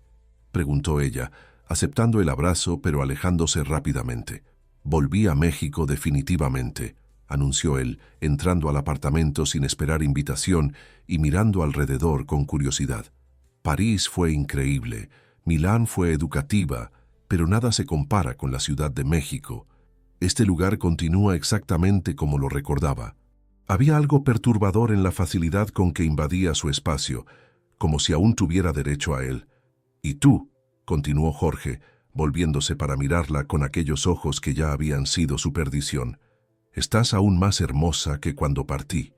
preguntó ella, aceptando el abrazo pero alejándose rápidamente. «Volví a México definitivamente», anunció él, entrando al apartamento sin esperar invitación y mirando alrededor con curiosidad. «París fue increíble, Milán fue educativa, pero nada se compara con la Ciudad de México. Este lugar continúa exactamente como lo recordaba». Había algo perturbador en la facilidad con que invadía su espacio, como si aún tuviera derecho a él. «¿Y tú?», continuó Jorge, volviéndose para mirarla con aquellos ojos que ya habían sido su perdición. «Estás aún más hermosa que cuando partí».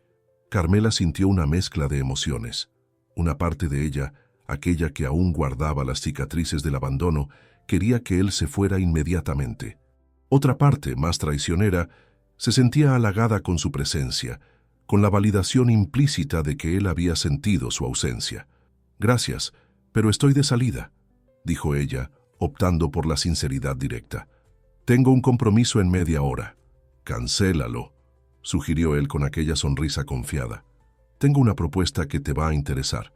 Carmela sintió una mezcla de emociones. Una parte de ella, aquella que aún guardaba las cicatrices del abandono, quería que él se fuera inmediatamente. Otra parte, más traicionera, se sentía halagada con su presencia, con la validación implícita de que él había sentido su ausencia. «Gracias, pero estoy de salida», dijo ella, optando por la sinceridad directa. «Tengo un compromiso en media hora». «Cancélalo», sugirió él con aquella sonrisa confiada. «Tengo una propuesta que te va a interesar.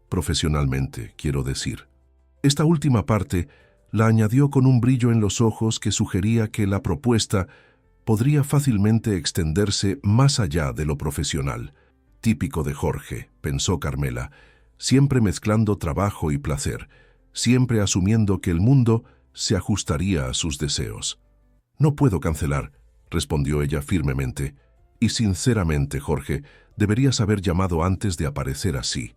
Profesionalmente, quiero decir». Esta última parte la añadió con un brillo en los ojos que sugería que la propuesta podría fácilmente extenderse más allá de lo profesional. Típico de Jorge, pensó Carmela, siempre mezclando trabajo y placer, siempre asumiendo que el mundo se ajustaría a sus deseos. «No puedo cancelar», respondió ella firmemente. «Y sinceramente, Jorge, deberías haber llamado antes de aparecer así».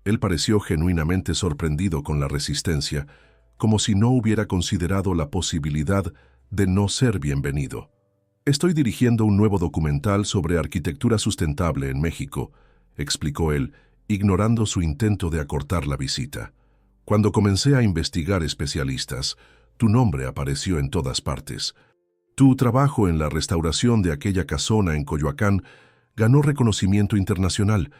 Él pareció genuinamente sorprendido con la resistencia, como si no hubiera considerado la posibilidad de no ser bienvenido. «Estoy dirigiendo un nuevo documental sobre arquitectura sustentable en México», explicó él, ignorando su intento de acortar la visita. «Cuando comencé a investigar especialistas, tu nombre apareció en todas partes. Tu trabajo en la restauración de aquella casona en Coyoacán ganó reconocimiento internacional.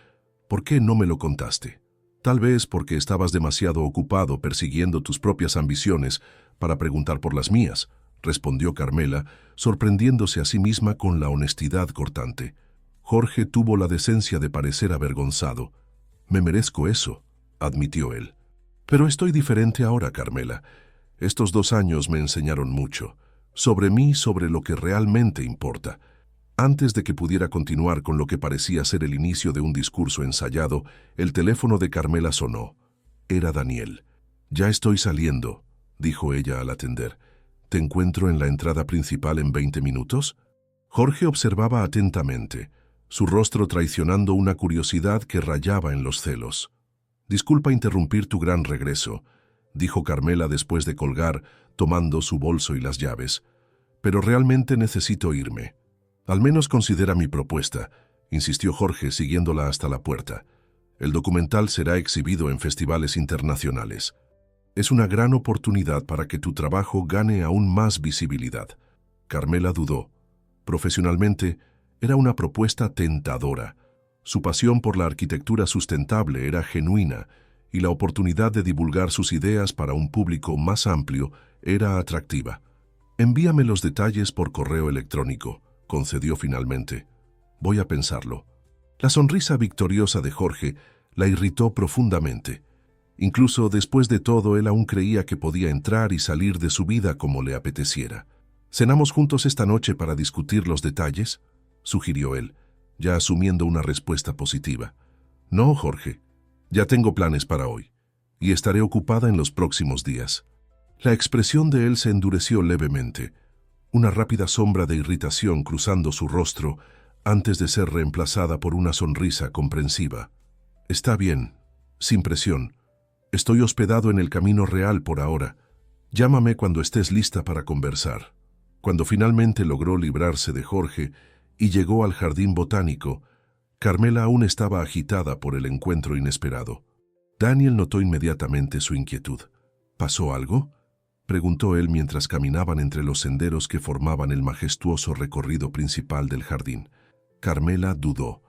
¿Por qué no me lo contaste?» «Tal vez porque estabas demasiado ocupado persiguiendo tus propias ambiciones para preguntar por las mías», respondió Carmela, sorprendiéndose a sí misma con la honestidad cortante. Jorge tuvo la decencia de parecer avergonzado. «Me merezco eso», admitió él. «Pero estoy diferente ahora, Carmela. Estos 2 años me enseñaron mucho. Sobre mí, sobre lo que realmente importa». Antes de que pudiera continuar con lo que parecía ser el inicio de un discurso ensayado, el teléfono de Carmela sonó. Era Daniel. «Ya estoy saliendo», dijo ella al atender. «¿Te encuentro en la entrada principal en 20 minutos?» Jorge observaba atentamente, su rostro traicionando una curiosidad que rayaba en los celos. «Disculpa interrumpir tu gran regreso», dijo Carmela después de colgar, tomando su bolso y las llaves. «Pero realmente necesito irme». «Al menos considera mi propuesta», insistió Jorge siguiéndola hasta la puerta. «El documental será exhibido en festivales internacionales. Es una gran oportunidad para que tu trabajo gane aún más visibilidad». Carmela dudó. Profesionalmente, era una propuesta tentadora. Su pasión por la arquitectura sustentable era genuina y la oportunidad de divulgar sus ideas para un público más amplio era atractiva. «Envíame los detalles por correo electrónico», concedió finalmente. «Voy a pensarlo». La sonrisa victoriosa de Jorge la irritó profundamente. Incluso después de todo, él aún creía que podía entrar y salir de su vida como le apeteciera. «¿Cenamos juntos esta noche para discutir los detalles?», sugirió él, ya asumiendo una respuesta positiva. «No, Jorge. Ya tengo planes para hoy, y estaré ocupada en los próximos días». La expresión de él se endureció levemente, una rápida sombra de irritación cruzando su rostro antes de ser reemplazada por una sonrisa comprensiva. «Está bien, sin presión. Estoy hospedado en el Camino Real por ahora. Llámame cuando estés lista para conversar». Cuando finalmente logró librarse de Jorge y llegó al jardín botánico, Carmela aún estaba agitada por el encuentro inesperado. Daniel notó inmediatamente su inquietud. «¿Pasó algo?», preguntó él mientras caminaban entre los senderos que formaban el majestuoso recorrido principal del jardín. Carmela dudó.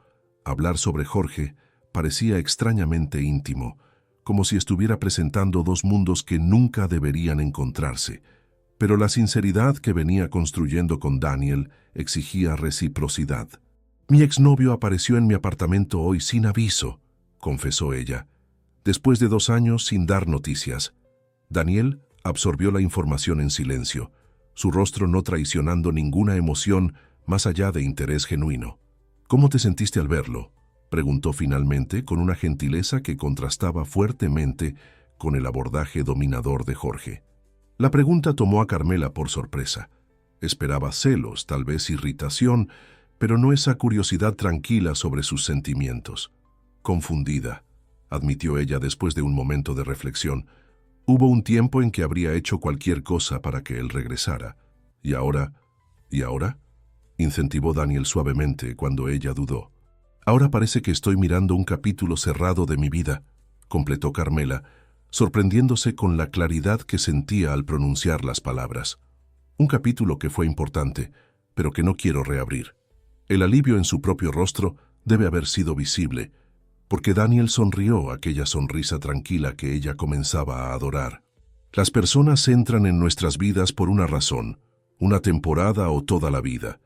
Hablar sobre Jorge parecía extrañamente íntimo, como si estuviera presentando dos mundos que nunca deberían encontrarse. Pero la sinceridad que venía construyendo con Daniel exigía reciprocidad. «Mi exnovio apareció en mi apartamento hoy sin aviso», confesó ella, después de 2 años sin dar noticias. Daniel absorbió la información en silencio, su rostro no traicionando ninguna emoción más allá de interés genuino. «¿Cómo te sentiste al verlo?», preguntó finalmente con una gentileza que contrastaba fuertemente con el abordaje dominador de Jorge. La pregunta tomó a Carmela por sorpresa. Esperaba celos, tal vez irritación, pero no esa curiosidad tranquila sobre sus sentimientos. «Confundida», admitió ella después de un momento de reflexión. «Hubo un tiempo en que habría hecho cualquier cosa para que él regresara. ¿Y ahora? ¿Y ahora?», incentivó Daniel suavemente cuando ella dudó. «Ahora parece que estoy mirando un capítulo cerrado de mi vida», completó Carmela, sorprendiéndose con la claridad que sentía al pronunciar las palabras. «Un capítulo que fue importante, pero que no quiero reabrir». El alivio en su propio rostro debe haber sido visible, porque Daniel sonrió aquella sonrisa tranquila que ella comenzaba a adorar. «Las personas entran en nuestras vidas por una razón, una temporada o toda la vida»,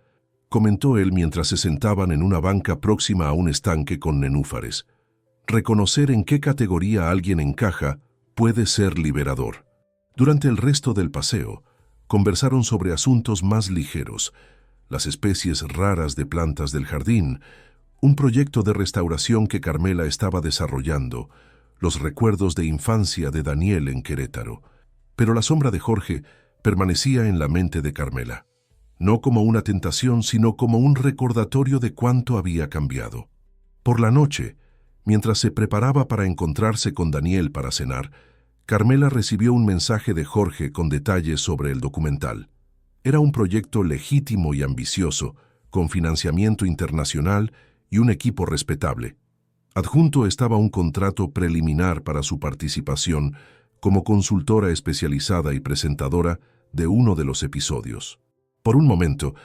comentó él mientras se sentaban en una banca próxima a un estanque con nenúfares. «Reconocer en qué categoría alguien encaja puede ser liberador». Durante el resto del paseo, conversaron sobre asuntos más ligeros, las especies raras de plantas del jardín, un proyecto de restauración que Carmela estaba desarrollando, los recuerdos de infancia de Daniel en Querétaro. Pero la sombra de Jorge permanecía en la mente de Carmela, no como una tentación, sino como un recordatorio de cuánto había cambiado. Por la noche, mientras se preparaba para encontrarse con Daniel para cenar, Carmela recibió un mensaje de Jorge con detalles sobre el documental. Era un proyecto legítimo y ambicioso, con financiamiento internacional y un equipo respetable. Adjunto estaba un contrato preliminar para su participación como consultora especializada y presentadora de uno de los episodios. Por un momento,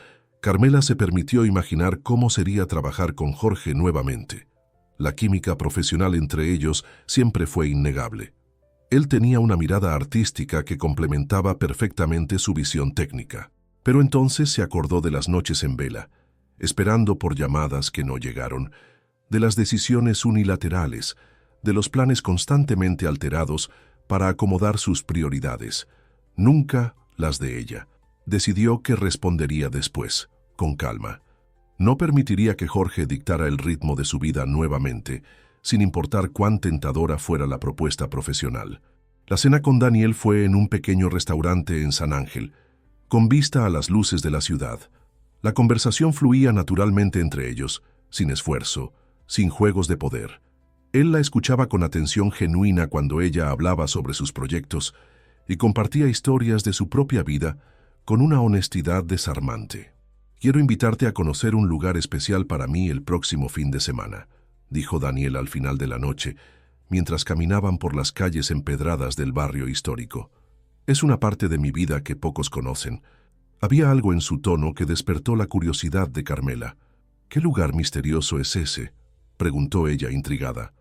Carmela se permitió imaginar cómo sería trabajar con Jorge nuevamente. La química profesional entre ellos siempre fue innegable. Él tenía una mirada artística que complementaba perfectamente su visión técnica. Pero entonces se acordó de las noches en vela, esperando por llamadas que no llegaron, de las decisiones unilaterales, de los planes constantemente alterados para acomodar sus prioridades, nunca las de ella. Decidió que respondería después, con calma. No permitiría que Jorge dictara el ritmo de su vida nuevamente, sin importar cuán tentadora fuera la propuesta profesional. La cena con Daniel fue en un pequeño restaurante en San Ángel, con vista a las luces de la ciudad. La conversación fluía naturalmente entre ellos, sin esfuerzo, sin juegos de poder. Él la escuchaba con atención genuina cuando ella hablaba sobre sus proyectos y compartía historias de su propia vida con una honestidad desarmante. «Quiero invitarte a conocer un lugar especial para mí el próximo fin de semana», dijo Daniel al final de la noche, mientras caminaban por las calles empedradas del barrio histórico. «Es una parte de mi vida que pocos conocen». Había algo en su tono que despertó la curiosidad de Carmela. «¿Qué lugar misterioso es ese?», preguntó ella intrigada.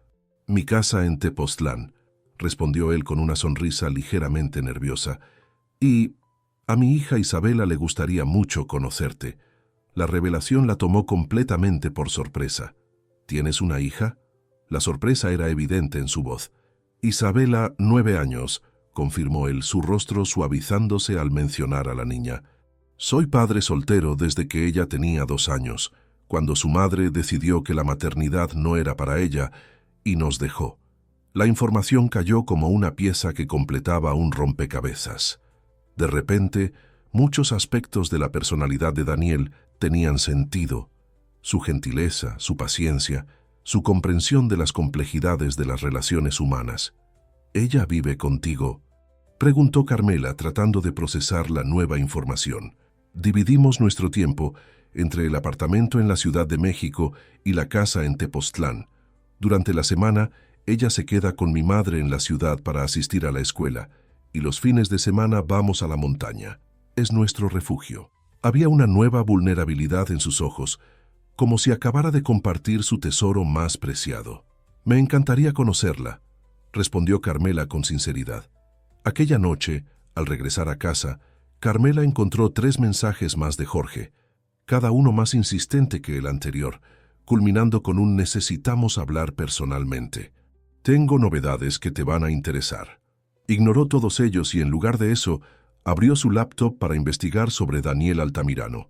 «Mi casa en Tepoztlán», respondió él con una sonrisa ligeramente nerviosa. «Y a mi hija Isabela le gustaría mucho conocerte». La revelación la tomó completamente por sorpresa. «¿Tienes una hija?». La sorpresa era evidente en su voz. «Isabela, 9 años», confirmó él, su rostro suavizándose al mencionar a la niña. «Soy padre soltero desde que ella tenía 2 años, cuando su madre decidió que la maternidad no era para ella y nos dejó». La información cayó como una pieza que completaba un rompecabezas. De repente, muchos aspectos de la personalidad de Daniel tenían sentido. Su gentileza, su paciencia, su comprensión de las complejidades de las relaciones humanas. «¿Ella vive contigo?», preguntó Carmela, tratando de procesar la nueva información. «Dividimos nuestro tiempo entre el apartamento en la Ciudad de México y la casa en Tepoztlán. Durante la semana, ella se queda con mi madre en la ciudad para asistir a la escuela, y los fines de semana vamos a la montaña. Es nuestro refugio. Había una nueva vulnerabilidad en sus ojos, como si acabara de compartir su tesoro más preciado. «Me encantaría conocerla», respondió Carmela con sinceridad. Aquella noche, al regresar a casa, Carmela encontró 3 mensajes más de Jorge, cada uno más insistente que el anterior, culminando con un «necesitamos hablar personalmente». «Tengo novedades que te van a interesar». Ignoró todos ellos y en lugar de eso, abrió su laptop para investigar sobre Daniel Altamirano.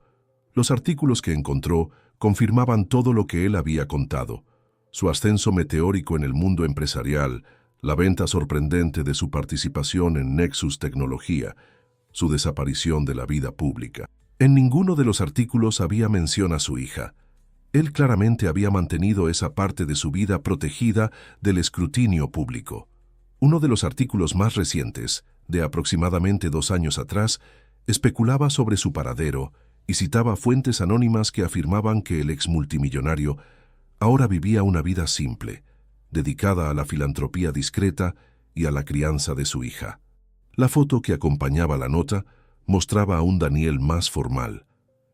Los artículos que encontró confirmaban todo lo que él había contado: su ascenso meteórico en el mundo empresarial, la venta sorprendente de su participación en Nexus Tecnología, su desaparición de la vida pública. En ninguno de los artículos había mención a su hija. Él claramente había mantenido esa parte de su vida protegida del escrutinio público. Uno de los artículos más recientes, de aproximadamente 2 años atrás, especulaba sobre su paradero y citaba fuentes anónimas que afirmaban que el exmultimillonario ahora vivía una vida simple, dedicada a la filantropía discreta y a la crianza de su hija. La foto que acompañaba la nota mostraba a un Daniel más formal,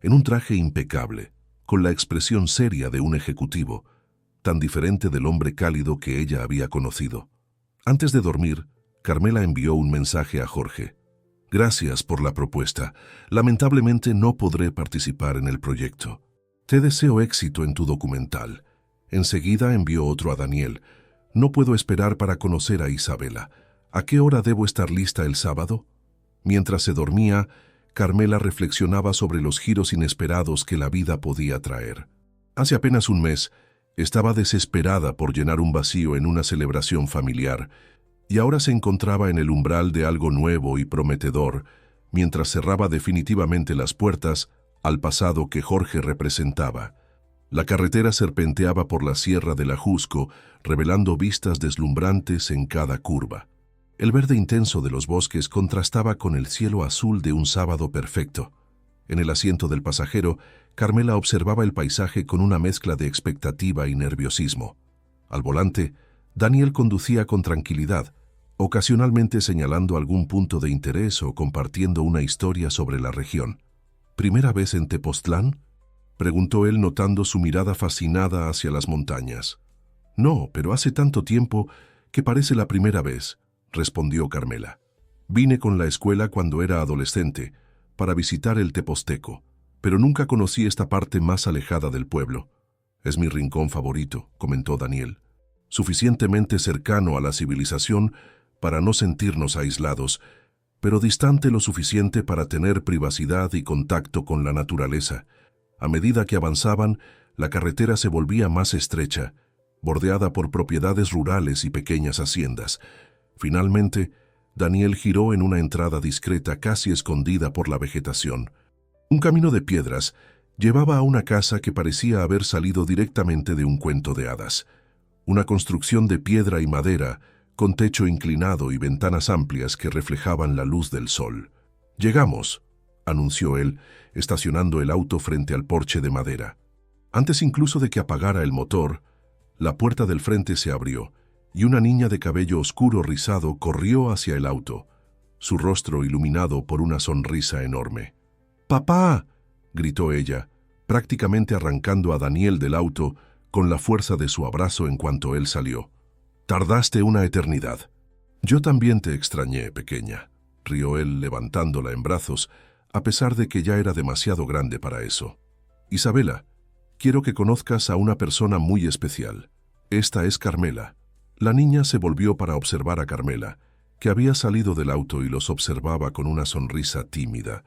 en un traje impecable, con la expresión seria de un ejecutivo, tan diferente del hombre cálido que ella había conocido. Antes de dormir, Carmela envió un mensaje a Jorge. «Gracias por la propuesta. Lamentablemente no podré participar en el proyecto. Te deseo éxito en tu documental». Enseguida envió otro a Daniel. «No puedo esperar para conocer a Isabela. ¿A qué hora debo estar lista el sábado?». Mientras se dormía, Carmela reflexionaba sobre los giros inesperados que la vida podía traer. Hace apenas un mes, estaba desesperada por llenar un vacío en una celebración familiar, y ahora se encontraba en el umbral de algo nuevo y prometedor, mientras cerraba definitivamente las puertas al pasado que Jorge representaba. La carretera serpenteaba por la sierra del Ajusco, revelando vistas deslumbrantes en cada curva. El verde intenso de los bosques contrastaba con el cielo azul de un sábado perfecto. En el asiento del pasajero, Carmela observaba el paisaje con una mezcla de expectativa y nerviosismo. Al volante, Daniel conducía con tranquilidad, ocasionalmente señalando algún punto de interés o compartiendo una historia sobre la región. «¿Primera vez en Tepoztlán?», preguntó él notando su mirada fascinada hacia las montañas. «No, pero hace tanto tiempo que parece la primera vez», respondió Carmela. «Vine con la escuela cuando era adolescente, para visitar el Tepozteco, pero nunca conocí esta parte más alejada del pueblo. Es mi rincón favorito», comentó Daniel. «Suficientemente cercano a la civilización para no sentirnos aislados, pero distante lo suficiente para tener privacidad y contacto con la naturaleza». A medida que avanzaban, la carretera se volvía más estrecha, bordeada por propiedades rurales y pequeñas haciendas. Finalmente, Daniel giró en una entrada discreta casi escondida por la vegetación. Un camino de piedras llevaba a una casa que parecía haber salido directamente de un cuento de hadas. Una construcción de piedra y madera, con techo inclinado y ventanas amplias que reflejaban la luz del sol. «Llegamos», anunció él, estacionando el auto frente al porche de madera. Antes incluso de que apagara el motor, la puerta del frente se abrió y una niña de cabello oscuro rizado corrió hacia el auto, su rostro iluminado por una sonrisa enorme. «¡Papá!», gritó ella, prácticamente arrancando a Daniel del auto con la fuerza de su abrazo en cuanto él salió. «Tardaste una eternidad». «Yo también te extrañé, pequeña», rió él levantándola en brazos, a pesar de que ya era demasiado grande para eso. «Isabela, quiero que conozcas a una persona muy especial. Esta es Carmela». La niña se volvió para observar a Carmela, que había salido del auto y los observaba con una sonrisa tímida.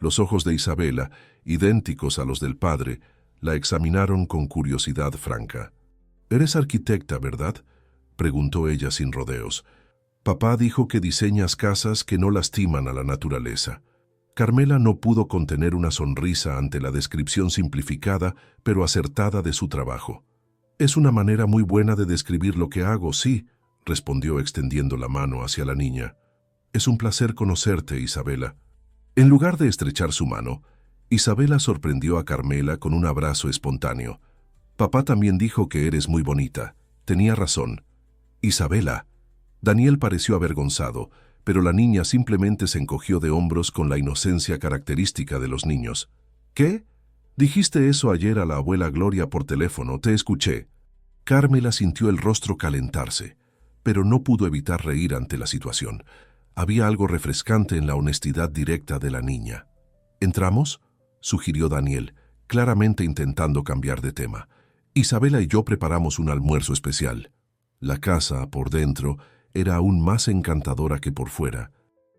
Los ojos de Isabela, idénticos a los del padre, la examinaron con curiosidad franca. «¿Eres arquitecta, verdad?», preguntó ella sin rodeos. «Papá dijo que diseñas casas que no lastiman a la naturaleza». Carmela no pudo contener una sonrisa ante la descripción simplificada pero acertada de su trabajo. «Es una manera muy buena de describir lo que hago, sí», respondió extendiendo la mano hacia la niña. «Es un placer conocerte, Isabela». En lugar de estrechar su mano, Isabela sorprendió a Carmela con un abrazo espontáneo. «Papá también dijo que eres muy bonita. Tenía razón». «Isabela». Daniel pareció avergonzado, pero la niña simplemente se encogió de hombros con la inocencia característica de los niños. ¿Qué? Dijiste eso ayer a la abuela Gloria por teléfono, te escuché. Carmela sintió el rostro calentarse, pero no pudo evitar reír ante la situación. Había algo refrescante en la honestidad directa de la niña. ¿Entramos?, sugirió Daniel, claramente intentando cambiar de tema. Isabela y yo preparamos un almuerzo especial. La casa, por dentro, era aún más encantadora que por fuera.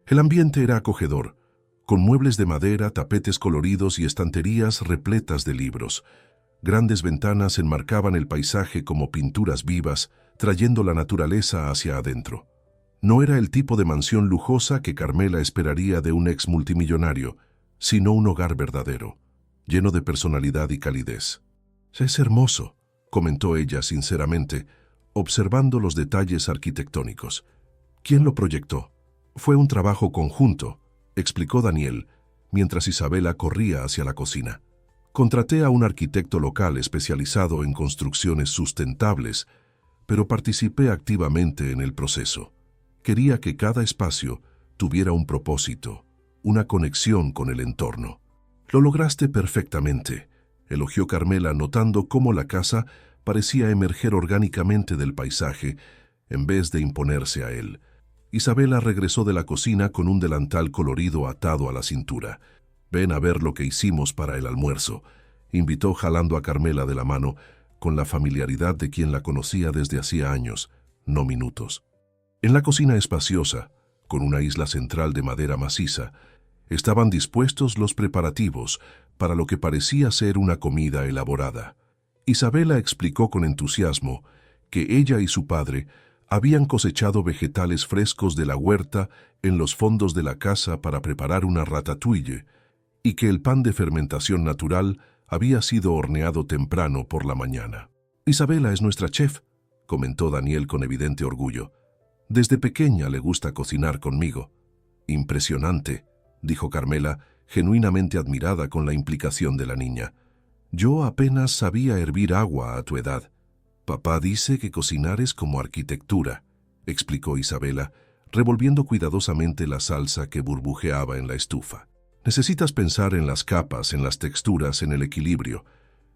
El ambiente era acogedor, con muebles de madera, tapetes coloridos y estanterías repletas de libros. Grandes ventanas enmarcaban el paisaje como pinturas vivas, trayendo la naturaleza hacia adentro. No era el tipo de mansión lujosa que Carmela esperaría de un ex multimillonario, sino un hogar verdadero, lleno de personalidad y calidez. «Es hermoso», comentó ella sinceramente, observando los detalles arquitectónicos. «¿Quién lo proyectó?» «Fue un trabajo conjunto», explicó Daniel, mientras Isabela corría hacia la cocina. «Contraté a un arquitecto local especializado en construcciones sustentables, pero participé activamente en el proceso. Quería que cada espacio tuviera un propósito, una conexión con el entorno». «Lo lograste perfectamente», elogió Carmela, notando cómo la casa parecía emerger orgánicamente del paisaje en vez de imponerse a él. Isabela regresó de la cocina con un delantal colorido atado a la cintura. «Ven a ver lo que hicimos para el almuerzo», invitó jalando a Carmela de la mano con la familiaridad de quien la conocía desde hacía años, no minutos. En la cocina espaciosa, con una isla central de madera maciza, estaban dispuestos los preparativos para lo que parecía ser una comida elaborada. Isabela explicó con entusiasmo que ella y su padre habían cosechado vegetales frescos de la huerta en los fondos de la casa para preparar una ratatouille y que el pan de fermentación natural había sido horneado temprano por la mañana. «Isabela es nuestra chef», comentó Daniel con evidente orgullo. «Desde pequeña le gusta cocinar conmigo». «Impresionante», dijo Carmela, genuinamente admirada con la implicación de la niña. «Yo apenas sabía hervir agua a tu edad». «Papá dice que cocinar es como arquitectura», explicó Isabela, revolviendo cuidadosamente la salsa que burbujeaba en la estufa. «Necesitas pensar en las capas, en las texturas, en el equilibrio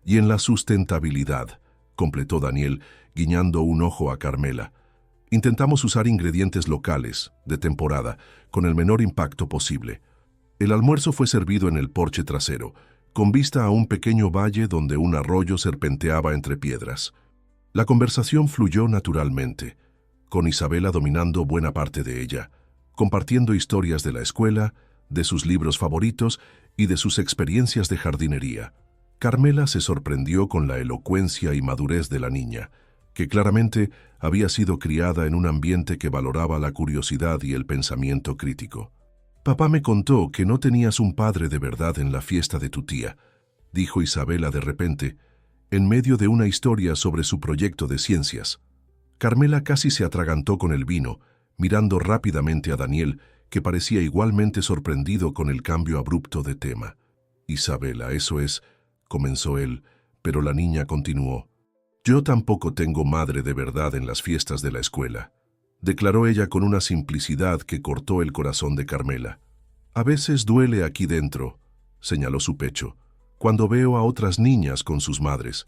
y en la sustentabilidad», completó Daniel, guiñando un ojo a Carmela. «Intentamos usar ingredientes locales, de temporada, con el menor impacto posible». El almuerzo fue servido en el porche trasero, con vista a un pequeño valle donde un arroyo serpenteaba entre piedras. La conversación fluyó naturalmente, con Isabela dominando buena parte de ella, compartiendo historias de la escuela, de sus libros favoritos y de sus experiencias de jardinería. Carmela se sorprendió con la elocuencia y madurez de la niña, que claramente había sido criada en un ambiente que valoraba la curiosidad y el pensamiento crítico. «Papá me contó que no tenías un padre de verdad en la fiesta de tu tía», dijo Isabela de repente, en medio de una historia sobre su proyecto de ciencias. Carmela casi se atragantó con el vino, mirando rápidamente a Daniel, que parecía igualmente sorprendido con el cambio abrupto de tema. «Isabela, eso es», comenzó él, pero la niña continuó. «Yo tampoco tengo madre de verdad en las fiestas de la escuela», declaró ella con una simplicidad que cortó el corazón de Carmela. «A veces duele aquí dentro», señaló su pecho, «cuando veo a otras niñas con sus madres.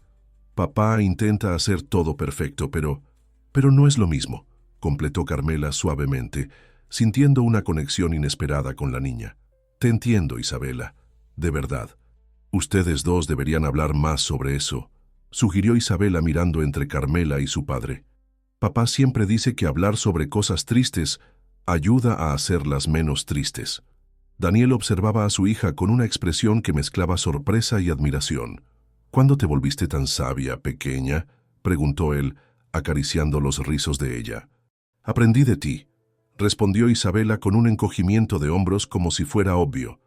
Papá intenta hacer todo perfecto, pero no es lo mismo», completó Carmela suavemente, sintiendo una conexión inesperada con la niña. «Te entiendo, Isabela, de verdad. Ustedes dos deberían hablar más sobre eso», sugirió Isabela mirando entre Carmela y su padre. «Papá siempre dice que hablar sobre cosas tristes ayuda a hacerlas menos tristes». Daniel observaba a su hija con una expresión que mezclaba sorpresa y admiración. «¿Cuándo te volviste tan sabia, pequeña?», preguntó él, acariciando los rizos de ella. «Aprendí de ti», respondió Isabela con un encogimiento de hombros como si fuera obvio.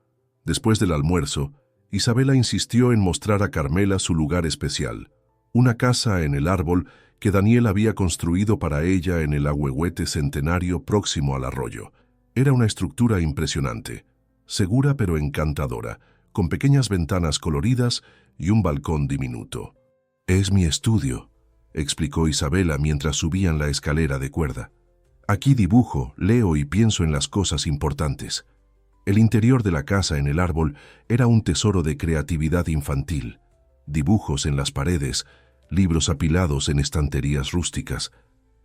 Después del almuerzo, Isabela insistió en mostrar a Carmela su lugar especial, una casa en el árbol que Daniel había construido para ella en el ahuehuete centenario próximo al arroyo. Era una estructura impresionante, segura pero encantadora, con pequeñas ventanas coloridas y un balcón diminuto. «Es mi estudio», explicó Isabela mientras subían la escalera de cuerda. Aquí dibujo, leo y pienso en las cosas importantes. El interior de la casa en el árbol era un tesoro de creatividad infantil. Dibujos en las paredes, libros apilados en estanterías rústicas,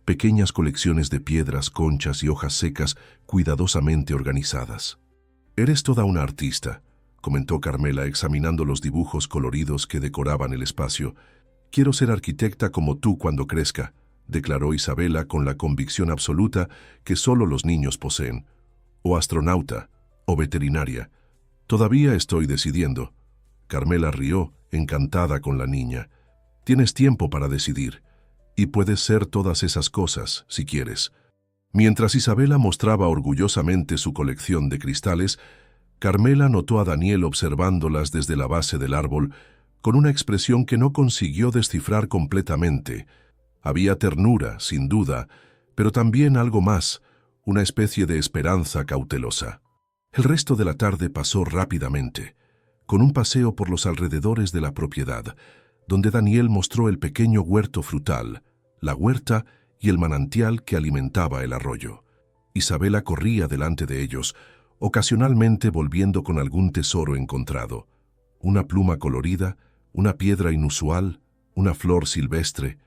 pequeñas colecciones de piedras, conchas y hojas secas cuidadosamente organizadas. «Eres toda una artista», comentó Carmela examinando los dibujos coloridos que decoraban el espacio. «Quiero ser arquitecta como tú cuando crezca», declaró Isabela con la convicción absoluta que solo los niños poseen. «O astronauta, o veterinaria. Todavía estoy decidiendo». Carmela rió, encantada con la niña. «Tienes tiempo para decidir, y puedes ser todas esas cosas, si quieres». Mientras Isabela mostraba orgullosamente su colección de cristales, Carmela notó a Daniel observándolas desde la base del árbol con una expresión que no consiguió descifrar completamente. Había ternura, sin duda, pero también algo más, una especie de esperanza cautelosa. El resto de la tarde pasó rápidamente, con un paseo por los alrededores de la propiedad, donde Daniel mostró el pequeño huerto frutal, la huerta y el manantial que alimentaba el arroyo. Isabela corría delante de ellos, ocasionalmente volviendo con algún tesoro encontrado. Una pluma colorida, una piedra inusual, una flor silvestre.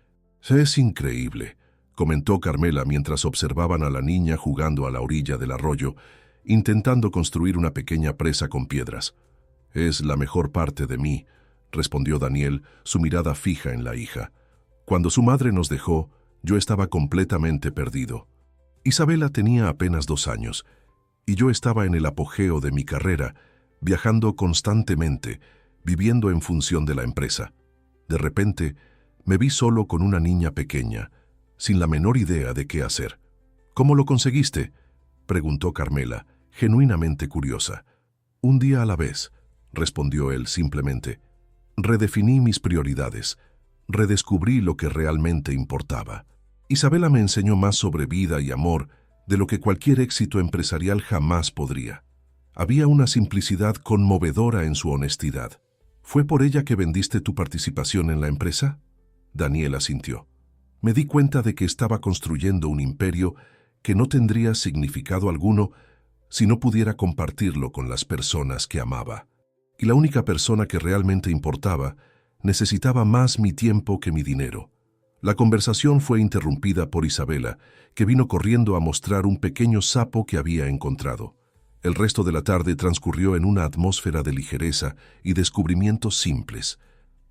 «Es increíble», comentó Carmela mientras observaban a la niña jugando a la orilla del arroyo, intentando construir una pequeña presa con piedras. «Es la mejor parte de mí», respondió Daniel, su mirada fija en la hija. «Cuando su madre nos dejó, yo estaba completamente perdido. Isabela tenía apenas 2 años, y yo estaba en el apogeo de mi carrera, viajando constantemente, viviendo en función de la empresa. De repente, me vi solo con una niña pequeña, sin la menor idea de qué hacer». «¿Cómo lo conseguiste?», preguntó Carmela, genuinamente curiosa. «Un día a la vez», respondió él simplemente. «Redefiní mis prioridades, redescubrí lo que realmente importaba. Isabela me enseñó más sobre vida y amor de lo que cualquier éxito empresarial jamás podría. Había una simplicidad conmovedora en su honestidad». «¿Fue por ella que vendiste tu participación en la empresa?», Daniel asintió. «Me di cuenta de que estaba construyendo un imperio que no tendría significado alguno si no pudiera compartirlo con las personas que amaba. Y la única persona que realmente importaba necesitaba más mi tiempo que mi dinero». La conversación fue interrumpida por Isabela, que vino corriendo a mostrar un pequeño sapo que había encontrado. El resto de la tarde transcurrió en una atmósfera de ligereza y descubrimientos simples,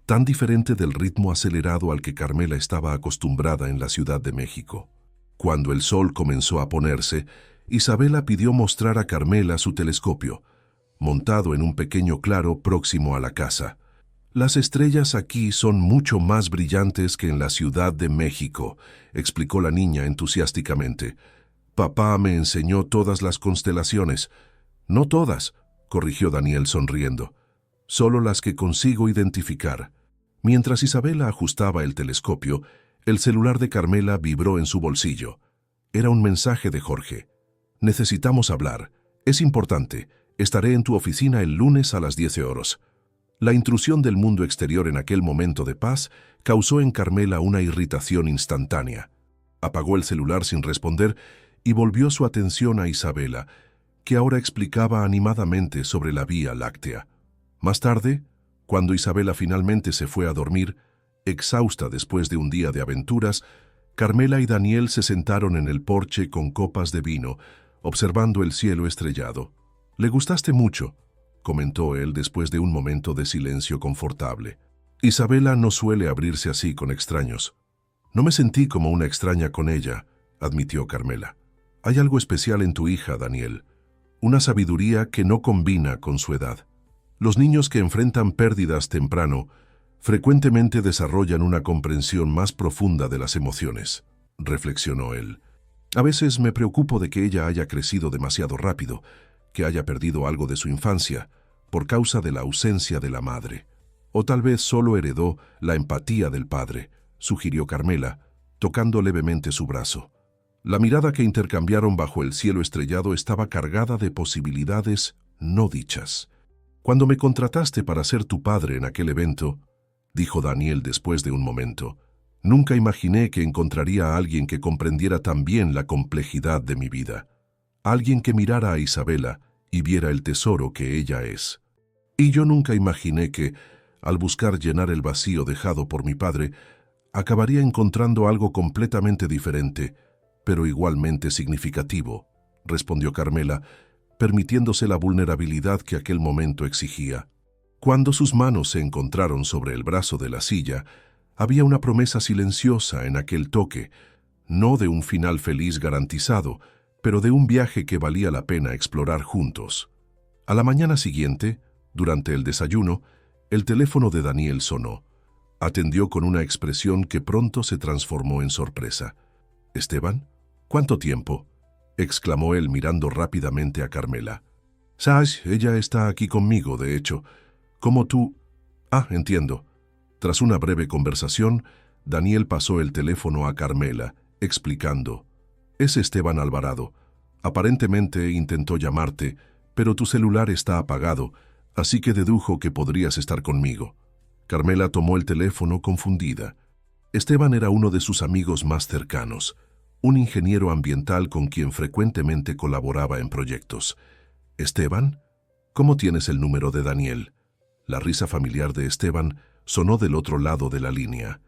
tan diferente del ritmo acelerado al que Carmela estaba acostumbrada en la Ciudad de México. Cuando el sol comenzó a ponerse, Isabela pidió mostrar a Carmela su telescopio, montado en un pequeño claro próximo a la casa. «Las estrellas aquí son mucho más brillantes que en la Ciudad de México», explicó la niña entusiásticamente. «Papá me enseñó todas las constelaciones». «No todas», corrigió Daniel sonriendo. «Solo las que consigo identificar». Mientras Isabela ajustaba el telescopio, el celular de Carmela vibró en su bolsillo. Era un mensaje de Jorge. «Necesitamos hablar. Es importante. Estaré en tu oficina el lunes a las 10 horas». La intrusión del mundo exterior en aquel momento de paz causó en Carmela una irritación instantánea. Apagó el celular sin responder y volvió su atención a Isabela, que ahora explicaba animadamente sobre la Vía Láctea. Más tarde, cuando Isabela finalmente se fue a dormir, exhausta después de un día de aventuras, Carmela y Daniel se sentaron en el porche con copas de vino, observando el cielo estrellado. «Le gustaste mucho», comentó él después de un momento de silencio confortable. «Isabela no suele abrirse así con extraños». «No me sentí como una extraña con ella», admitió Carmela. «Hay algo especial en tu hija, Daniel. Una sabiduría que no combina con su edad. Los niños que enfrentan pérdidas temprano frecuentemente desarrollan una comprensión más profunda de las emociones», reflexionó él. «A veces me preocupo de que ella haya crecido demasiado rápido, que haya perdido algo de su infancia por causa de la ausencia de la madre. O tal vez solo heredó la empatía del padre», sugirió Carmela, tocando levemente su brazo. La mirada que intercambiaron bajo el cielo estrellado estaba cargada de posibilidades no dichas. «Cuando me contrataste para ser tu padre en aquel evento», dijo Daniel después de un momento, Nunca imaginé que encontraría a alguien que comprendiera tan bien la complejidad de mi vida. Alguien que mirara a Isabela y viera el tesoro que ella es. Y yo nunca imaginé que, al buscar llenar el vacío dejado por mi padre, acabaría encontrando algo completamente diferente, pero igualmente significativo, respondió Carmela, permitiéndose la vulnerabilidad que aquel momento exigía. Cuando sus manos se encontraron sobre el brazo de la silla, había una promesa silenciosa en aquel toque, no de un final feliz garantizado, pero de un viaje que valía la pena explorar juntos. A la mañana siguiente, durante el desayuno, el teléfono de Daniel sonó. Atendió con una expresión que pronto se transformó en sorpresa. «¿Esteban? ¿Cuánto tiempo?», exclamó él mirando rápidamente a Carmela. «Sabes, ella está aquí conmigo, de hecho. ¿Cómo tú...?» «Ah, entiendo». Tras una breve conversación, Daniel pasó el teléfono a Carmela, explicando: «Es Esteban Alvarado. Aparentemente intentó llamarte, pero tu celular está apagado, así que dedujo que podrías estar conmigo». Carmela tomó el teléfono confundida. Esteban era uno de sus amigos más cercanos, un ingeniero ambiental con quien frecuentemente colaboraba en proyectos. «¿Esteban? ¿Cómo tienes el número de Daniel?». La risa familiar de Esteban sonó del otro lado de la línea.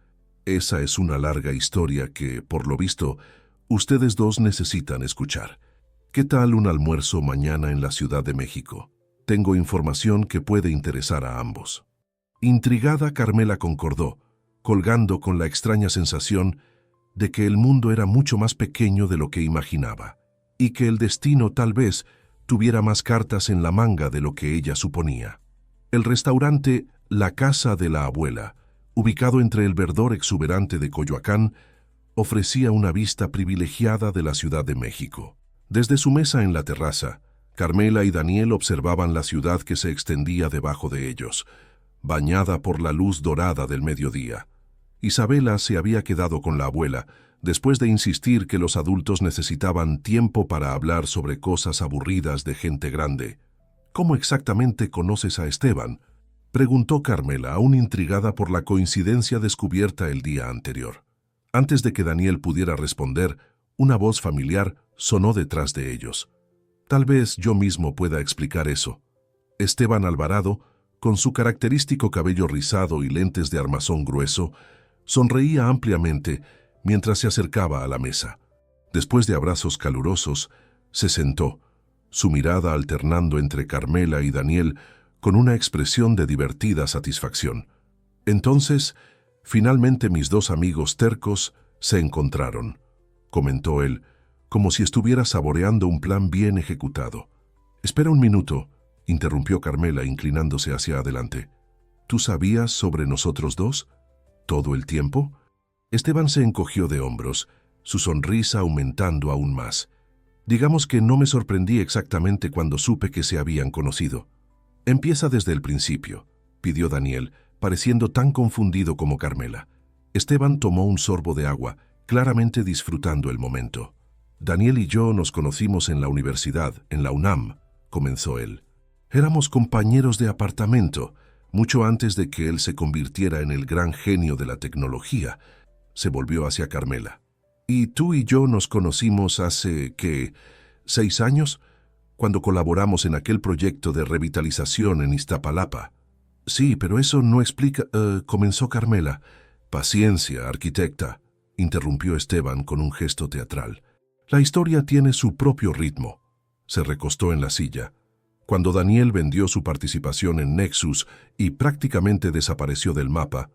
«Esa es una larga historia que, por lo visto, ustedes dos necesitan escuchar. ¿Qué tal un almuerzo mañana en la Ciudad de México? Tengo información que puede interesar a ambos». Intrigada, Carmela concordó, colgando con la extraña sensación de que el mundo era mucho más pequeño de lo que imaginaba, y que el destino tal vez tuviera más cartas en la manga de lo que ella suponía. El restaurante La Casa de la Abuela, ubicado entre el verdor exuberante de Coyoacán, ofrecía una vista privilegiada de la Ciudad de México. Desde su mesa en la terraza, Carmela y Daniel observaban la ciudad que se extendía debajo de ellos, bañada por la luz dorada del mediodía. Isabela se había quedado con la abuela, después de insistir que los adultos necesitaban tiempo para hablar sobre cosas aburridas de gente grande. «¿Cómo exactamente conoces a Esteban?», preguntó Carmela, aún intrigada por la coincidencia descubierta el día anterior. Antes de que Daniel pudiera responder, una voz familiar sonó detrás de ellos. «Tal vez yo mismo pueda explicar eso». Esteban Alvarado, con su característico cabello rizado y lentes de armazón grueso, sonreía ampliamente mientras se acercaba a la mesa. Después de abrazos calurosos, se sentó, su mirada alternando entre Carmela y Daniel con una expresión de divertida satisfacción. «Entonces, finalmente mis dos amigos tercos se encontraron», comentó él, como si estuviera saboreando un plan bien ejecutado. «Espera un minuto», interrumpió Carmela inclinándose hacia adelante. «¿Tú sabías sobre nosotros dos? ¿Todo el tiempo?». Esteban se encogió de hombros, su sonrisa aumentando aún más. «Digamos que no me sorprendí exactamente cuando supe que se habían conocido». «Empieza desde el principio», pidió Daniel, pareciendo tan confundido como Carmela. Esteban tomó un sorbo de agua, claramente disfrutando el momento. «Daniel y yo nos conocimos en la universidad, en la UNAM», comenzó él. «Éramos compañeros de apartamento, mucho antes de que él se convirtiera en el gran genio de la tecnología», se volvió hacia Carmela. «Y tú y yo nos conocimos hace, ¿qué?, 6 años, cuando colaboramos en aquel proyecto de revitalización en Iztapalapa». «Sí, pero eso no explica...», comenzó Carmela. «Paciencia, arquitecta», interrumpió Esteban con un gesto teatral. «La historia tiene su propio ritmo». Se recostó en la silla. Cuando Daniel vendió su participación en Nexus y prácticamente desapareció del mapa,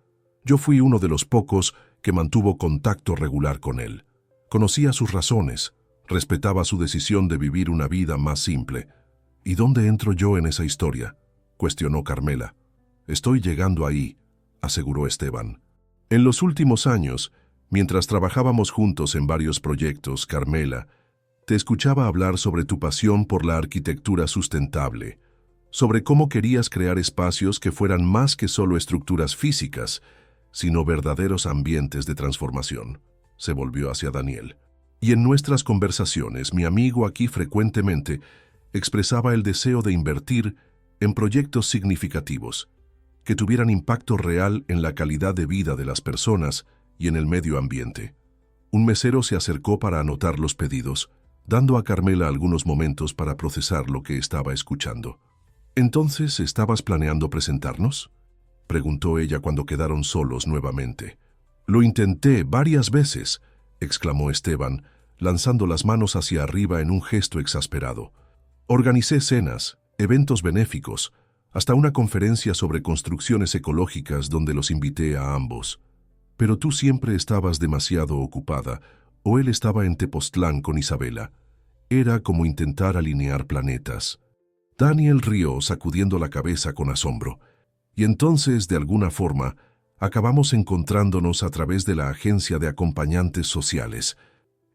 yo fui uno de los pocos que mantuvo contacto regular con él. Conocía sus razones, respetaba su decisión de vivir una vida más simple. «¿Y dónde entro yo en esa historia?», cuestionó Carmela. «Estoy llegando ahí», aseguró Esteban. «En los últimos años, mientras trabajábamos juntos en varios proyectos, Carmela, te escuchaba hablar sobre tu pasión por la arquitectura sustentable, sobre cómo querías crear espacios que fueran más que solo estructuras físicas, sino verdaderos ambientes de transformación». Se volvió hacia Daniel. «Y en nuestras conversaciones, mi amigo aquí frecuentemente expresaba el deseo de invertir en proyectos significativos, que tuvieran impacto real en la calidad de vida de las personas y en el medio ambiente. Un mesero se acercó para anotar los pedidos, dando a Carmela algunos momentos para procesar lo que estaba escuchando. «¿Entonces estabas planeando presentarnos?», preguntó ella cuando quedaron solos nuevamente. «Lo intenté varias veces», exclamó Esteban, lanzando las manos hacia arriba en un gesto exasperado. «Organicé cenas, eventos benéficos, hasta una conferencia sobre construcciones ecológicas donde los invité a ambos. Pero tú siempre estabas demasiado ocupada, o él estaba en Tepoztlán con Isabela. Era como intentar alinear planetas». Daniel rió, sacudiendo la cabeza con asombro. «Y entonces, de alguna forma, acabamos encontrándonos a través de la agencia de acompañantes sociales.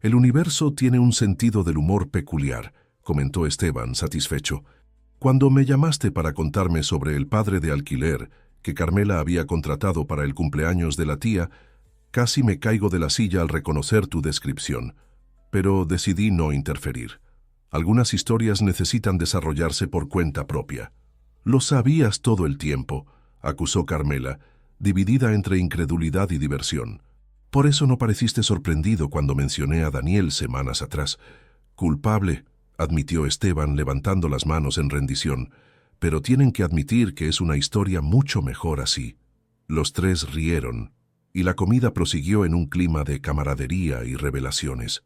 El universo tiene un sentido del humor peculiar», comentó Esteban, satisfecho. «Cuando me llamaste para contarme sobre el padre de alquiler que Carmela había contratado para el cumpleaños de la tía, casi me caigo de la silla al reconocer tu descripción. Pero decidí no interferir. Algunas historias necesitan desarrollarse por cuenta propia». «Lo sabías todo el tiempo», acusó Carmela, dividida entre incredulidad y diversión. «Por eso no pareciste sorprendido cuando mencioné a Daniel semanas atrás». «Culpable», admitió Esteban levantando las manos en rendición, «pero tienen que admitir que es una historia mucho mejor así». Los tres rieron, y la comida prosiguió en un clima de camaradería y revelaciones.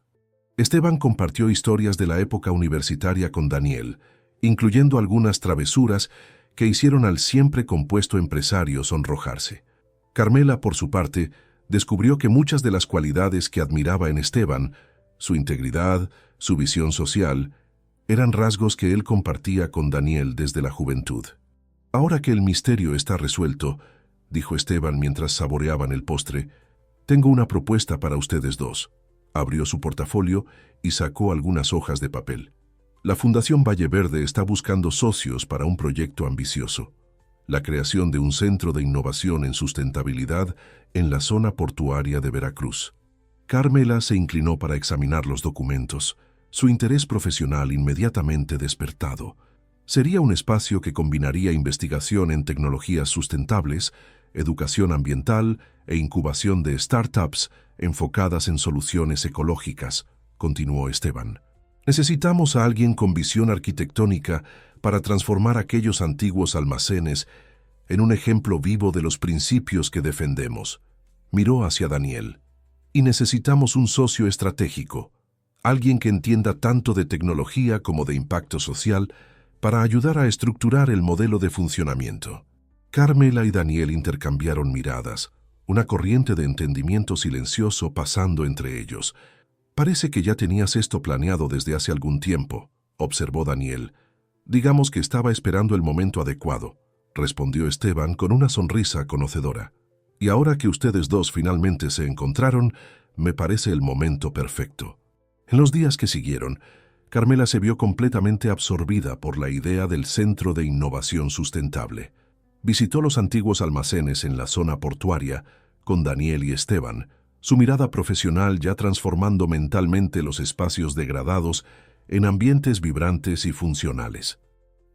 Esteban compartió historias de la época universitaria con Daniel, incluyendo algunas travesuras que hicieron al siempre compuesto empresario sonrojarse. Carmela, por su parte, descubrió que muchas de las cualidades que admiraba en Esteban, su integridad, su visión social, eran rasgos que él compartía con Daniel desde la juventud. «Ahora que el misterio está resuelto», dijo Esteban mientras saboreaban el postre, «tengo una propuesta para ustedes dos». Abrió su portafolio y sacó algunas hojas de papel. «La Fundación Valle Verde está buscando socios para un proyecto ambicioso: la creación de un centro de innovación en sustentabilidad en la zona portuaria de Veracruz». Carmela se inclinó para examinar los documentos, su interés profesional inmediatamente despertado. Sería un espacio que combinaría investigación en tecnologías sustentables, educación ambiental e incubación de startups enfocadas en soluciones ecológicas, continuó Esteban. «Necesitamos a alguien con visión arquitectónica para transformar aquellos antiguos almacenes en un ejemplo vivo de los principios que defendemos». Miró hacia Daniel. «Y necesitamos un socio estratégico, alguien que entienda tanto de tecnología como de impacto social para ayudar a estructurar el modelo de funcionamiento». Carmela y Daniel intercambiaron miradas, una corriente de entendimiento silencioso pasando entre ellos. «Parece que ya tenías esto planeado desde hace algún tiempo», observó Daniel. «Digamos que estaba esperando el momento adecuado», respondió Esteban con una sonrisa conocedora. «Y ahora que ustedes dos finalmente se encontraron, me parece el momento perfecto». En los días que siguieron, Carmela se vio completamente absorbida por la idea del Centro de Innovación Sustentable. Visitó los antiguos almacenes en la zona portuaria con Daniel y Esteban, su mirada profesional ya transformando mentalmente los espacios degradados en ambientes vibrantes y funcionales.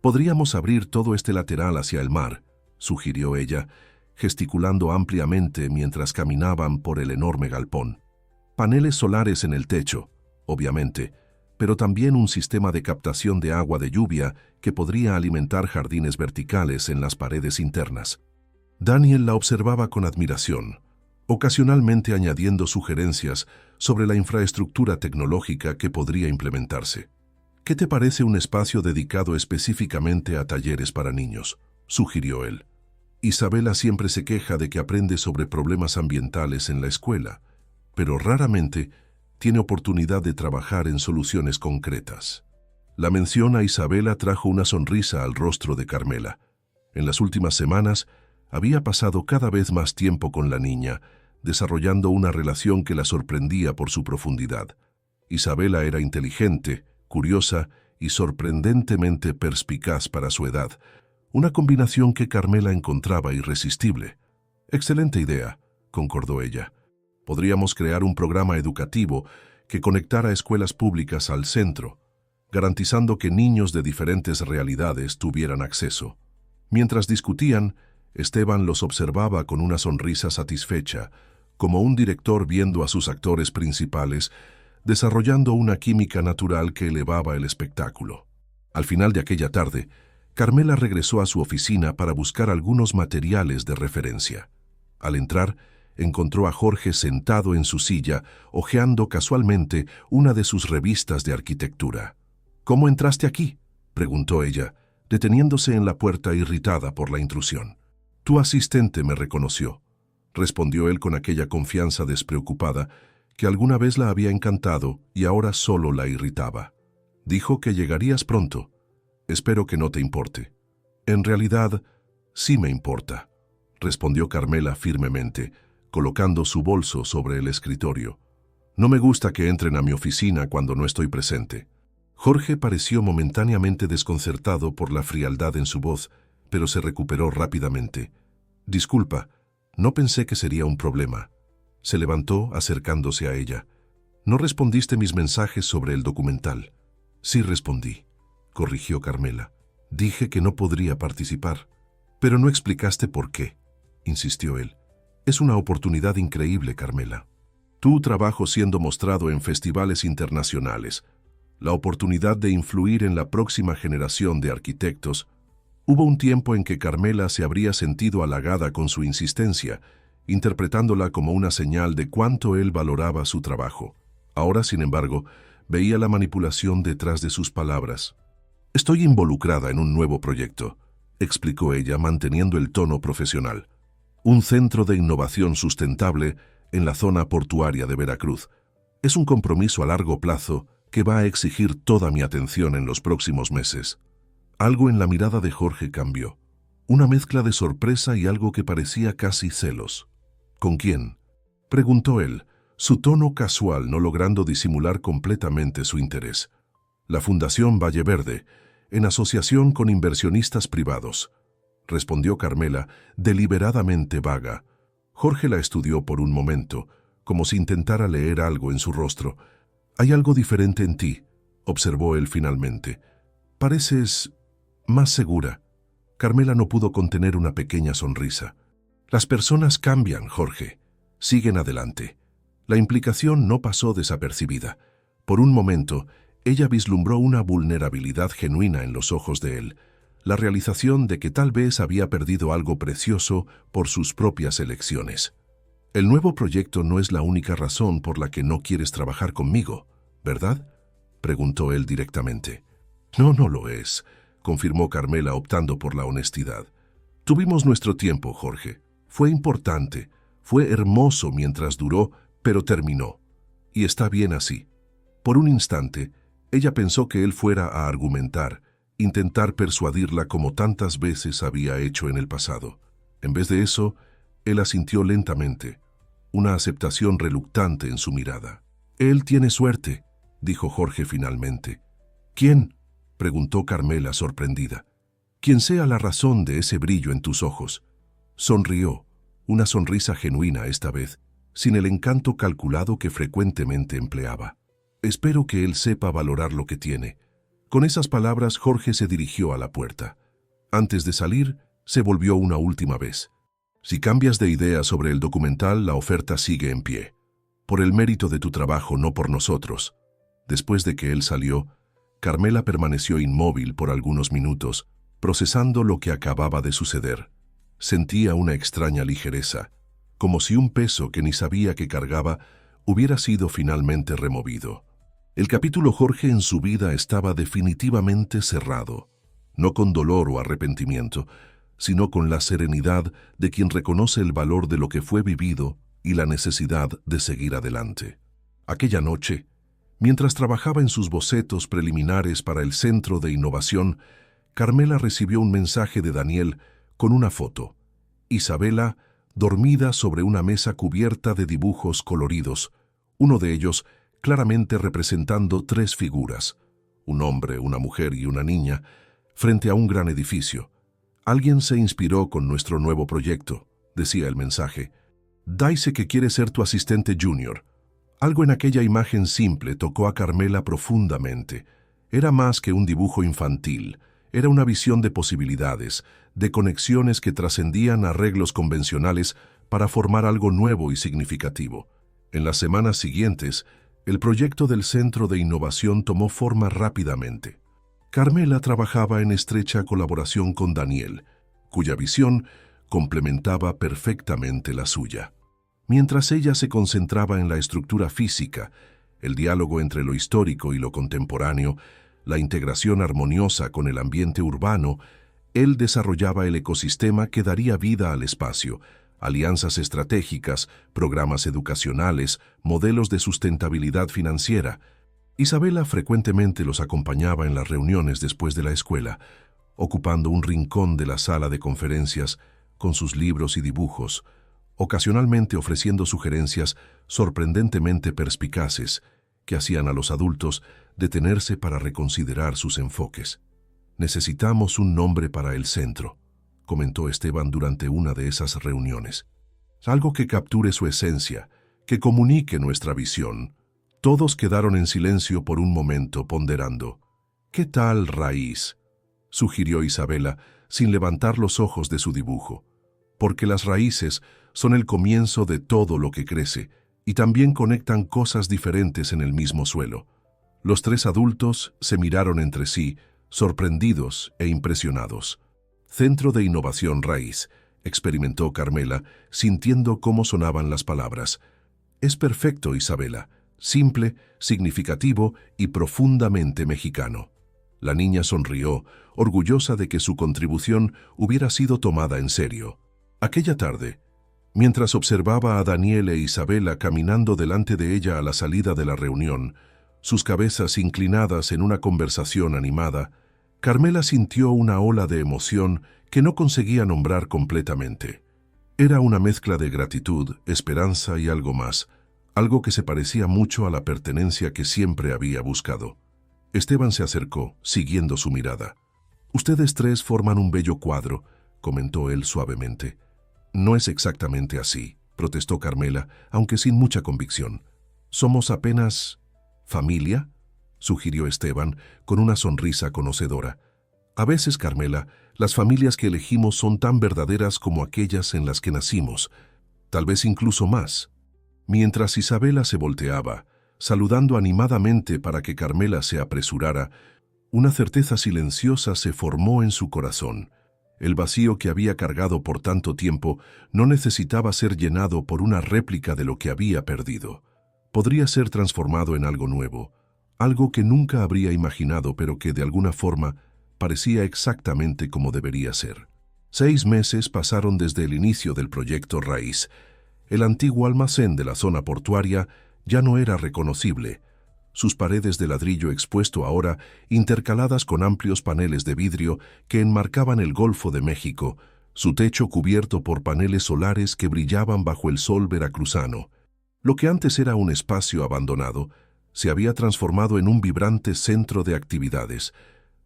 «Podríamos abrir todo este lateral hacia el mar», sugirió ella, gesticulando ampliamente mientras caminaban por el enorme galpón. «Paneles solares en el techo, obviamente, pero también un sistema de captación de agua de lluvia que podría alimentar jardines verticales en las paredes internas». Daniel la observaba con admiración, ocasionalmente añadiendo sugerencias sobre la infraestructura tecnológica que podría implementarse. «¿Qué te parece un espacio dedicado específicamente a talleres para niños?», sugirió él. «Isabela siempre se queja de que aprende sobre problemas ambientales en la escuela, pero raramente tiene oportunidad de trabajar en soluciones concretas». La mención a Isabela trajo una sonrisa al rostro de Carmela. En las últimas semanas había pasado cada vez más tiempo con la niña, desarrollando una relación que la sorprendía por su profundidad. Isabela era inteligente, curiosa y sorprendentemente perspicaz para su edad, una combinación que Carmela encontraba irresistible. «Excelente idea», concordó ella. «Podríamos crear un programa educativo que conectara escuelas públicas al centro, garantizando que niños de diferentes realidades tuvieran acceso». Mientras discutían, Esteban los observaba con una sonrisa satisfecha, como un director viendo a sus actores principales, desarrollando una química natural que elevaba el espectáculo. Al final de aquella tarde, Carmela regresó a su oficina para buscar algunos materiales de referencia. Al entrar, encontró a Jorge sentado en su silla, hojeando casualmente una de sus revistas de arquitectura. «¿Cómo entraste aquí?», preguntó ella, deteniéndose en la puerta irritada por la intrusión. «Tu asistente me reconoció», respondió él con aquella confianza despreocupada que alguna vez la había encantado y ahora solo la irritaba. «Dijo que llegarías pronto. Espero que no te importe». «En realidad, sí me importa», respondió Carmela firmemente, colocando su bolso sobre el escritorio. «No me gusta que entren a mi oficina cuando no estoy presente». Jorge pareció momentáneamente desconcertado por la frialdad en su voz, pero se recuperó rápidamente. «Disculpa, no pensé que sería un problema». Se levantó acercándose a ella. «¿No respondiste mis mensajes sobre el documental?» «Sí respondí», corrigió Carmela. «Dije que no podría participar». «Pero no explicaste por qué», insistió él. «Es una oportunidad increíble, Carmela. Tu trabajo siendo mostrado en festivales internacionales, la oportunidad de influir en la próxima generación de arquitectos». Hubo un tiempo en que Carmela se habría sentido halagada con su insistencia, interpretándola como una señal de cuánto él valoraba su trabajo. Ahora, sin embargo, veía la manipulación detrás de sus palabras. «Estoy involucrada en un nuevo proyecto», explicó ella manteniendo el tono profesional. «Un centro de innovación sustentable en la zona portuaria de Veracruz. Es un compromiso a largo plazo que va a exigir toda mi atención en los próximos meses». Algo en la mirada de Jorge cambió. Una mezcla de sorpresa y algo que parecía casi celos. «¿Con quién?», preguntó él, su tono casual no logrando disimular completamente su interés. «La Fundación Valle Verde, en asociación con inversionistas privados», respondió Carmela, deliberadamente vaga. Jorge la estudió por un momento, como si intentara leer algo en su rostro. «Hay algo diferente en ti», observó él finalmente. «Pareces más segura». Carmela no pudo contener una pequeña sonrisa. «Las personas cambian, Jorge. Siguen adelante». La implicación no pasó desapercibida. Por un momento, ella vislumbró una vulnerabilidad genuina en los ojos de él, la realización de que tal vez había perdido algo precioso por sus propias elecciones. «El nuevo proyecto no es la única razón por la que no quieres trabajar conmigo, ¿verdad?», preguntó él directamente. «No, no lo es», confirmó Carmela optando por la honestidad. «Tuvimos nuestro tiempo, Jorge. Fue importante, fue hermoso mientras duró, pero terminó. Y está bien así». Por un instante, ella pensó que él fuera a argumentar, intentar persuadirla como tantas veces había hecho en el pasado. En vez de eso, él asintió lentamente, una aceptación reluctante en su mirada. «Él tiene suerte», dijo Jorge finalmente. «¿Quién?», preguntó Carmela sorprendida. «Quien sea la razón de ese brillo en tus ojos». Sonrió, una sonrisa genuina esta vez, sin el encanto calculado que frecuentemente empleaba. «Espero que él sepa valorar lo que tiene». Con esas palabras, Jorge se dirigió a la puerta. Antes de salir, se volvió una última vez. «Si cambias de idea sobre el documental, la oferta sigue en pie. Por el mérito de tu trabajo, no por nosotros». Después de que él salió, Carmela permaneció inmóvil por algunos minutos, procesando lo que acababa de suceder. Sentía una extraña ligereza, como si un peso que ni sabía que cargaba hubiera sido finalmente removido. El capítulo Jorge en su vida estaba definitivamente cerrado, no con dolor o arrepentimiento, sino con la serenidad de quien reconoce el valor de lo que fue vivido y la necesidad de seguir adelante. Aquella noche, mientras trabajaba en sus bocetos preliminares para el Centro de Innovación, Carmela recibió un mensaje de Daniel con una foto. Isabela, dormida sobre una mesa cubierta de dibujos coloridos, uno de ellos claramente representando 3 figuras, un hombre, una mujer y una niña, frente a un gran edificio. «Alguien se inspiró con nuestro nuevo proyecto», decía el mensaje. «Dice que quiere ser tu asistente junior». Algo en aquella imagen simple tocó a Carmela profundamente. Era más que un dibujo infantil, era una visión de posibilidades, de conexiones que trascendían arreglos convencionales para formar algo nuevo y significativo. En las semanas siguientes, el proyecto del Centro de Innovación tomó forma rápidamente. Carmela trabajaba en estrecha colaboración con Daniel, cuya visión complementaba perfectamente la suya. Mientras ella se concentraba en la estructura física, el diálogo entre lo histórico y lo contemporáneo, la integración armoniosa con el ambiente urbano, él desarrollaba el ecosistema que daría vida al espacio, alianzas estratégicas, programas educacionales, modelos de sustentabilidad financiera. Isabela frecuentemente los acompañaba en las reuniones después de la escuela, ocupando un rincón de la sala de conferencias con sus libros y dibujos, ocasionalmente ofreciendo sugerencias sorprendentemente perspicaces que hacían a los adultos detenerse para reconsiderar sus enfoques. «Necesitamos un nombre para el centro», comentó Esteban durante una de esas reuniones. «Algo que capture su esencia, que comunique nuestra visión». Todos quedaron en silencio por un momento, ponderando. «¿Qué tal raíz?», sugirió Isabela, sin levantar los ojos de su dibujo. «Porque las raíces son el comienzo de todo lo que crece y también conectan cosas diferentes en el mismo suelo». Los tres adultos se miraron entre sí, sorprendidos e impresionados. «Centro de Innovación Raíz», experimentó Carmela, sintiendo cómo sonaban las palabras. «Es perfecto, Isabela. Simple, significativo y profundamente mexicano». La niña sonrió, orgullosa de que su contribución hubiera sido tomada en serio. Aquella tarde, mientras observaba a Daniel e Isabela caminando delante de ella a la salida de la reunión, sus cabezas inclinadas en una conversación animada, Carmela sintió una ola de emoción que no conseguía nombrar completamente. Era una mezcla de gratitud, esperanza y algo más, algo que se parecía mucho a la pertenencia que siempre había buscado. Esteban se acercó, siguiendo su mirada. «Ustedes tres forman un bello cuadro», comentó él suavemente. «No es exactamente así», protestó Carmela, aunque sin mucha convicción. «Somos apenas familia», sugirió Esteban, con una sonrisa conocedora. «A veces, Carmela, las familias que elegimos son tan verdaderas como aquellas en las que nacimos, tal vez incluso más». Mientras Isabela se volteaba, saludando animadamente para que Carmela se apresurara, una certeza silenciosa se formó en su corazón. El vacío que había cargado por tanto tiempo no necesitaba ser llenado por una réplica de lo que había perdido. Podría ser transformado en algo nuevo, algo que nunca habría imaginado, pero que de alguna forma parecía exactamente como debería ser. 6 meses pasaron desde el inicio del proyecto Raíz. El antiguo almacén de la zona portuaria ya no era reconocible. Sus paredes de ladrillo expuesto ahora, intercaladas con amplios paneles de vidrio que enmarcaban el Golfo de México, su techo cubierto por paneles solares que brillaban bajo el sol veracruzano. Lo que antes era un espacio abandonado, se había transformado en un vibrante centro de actividades,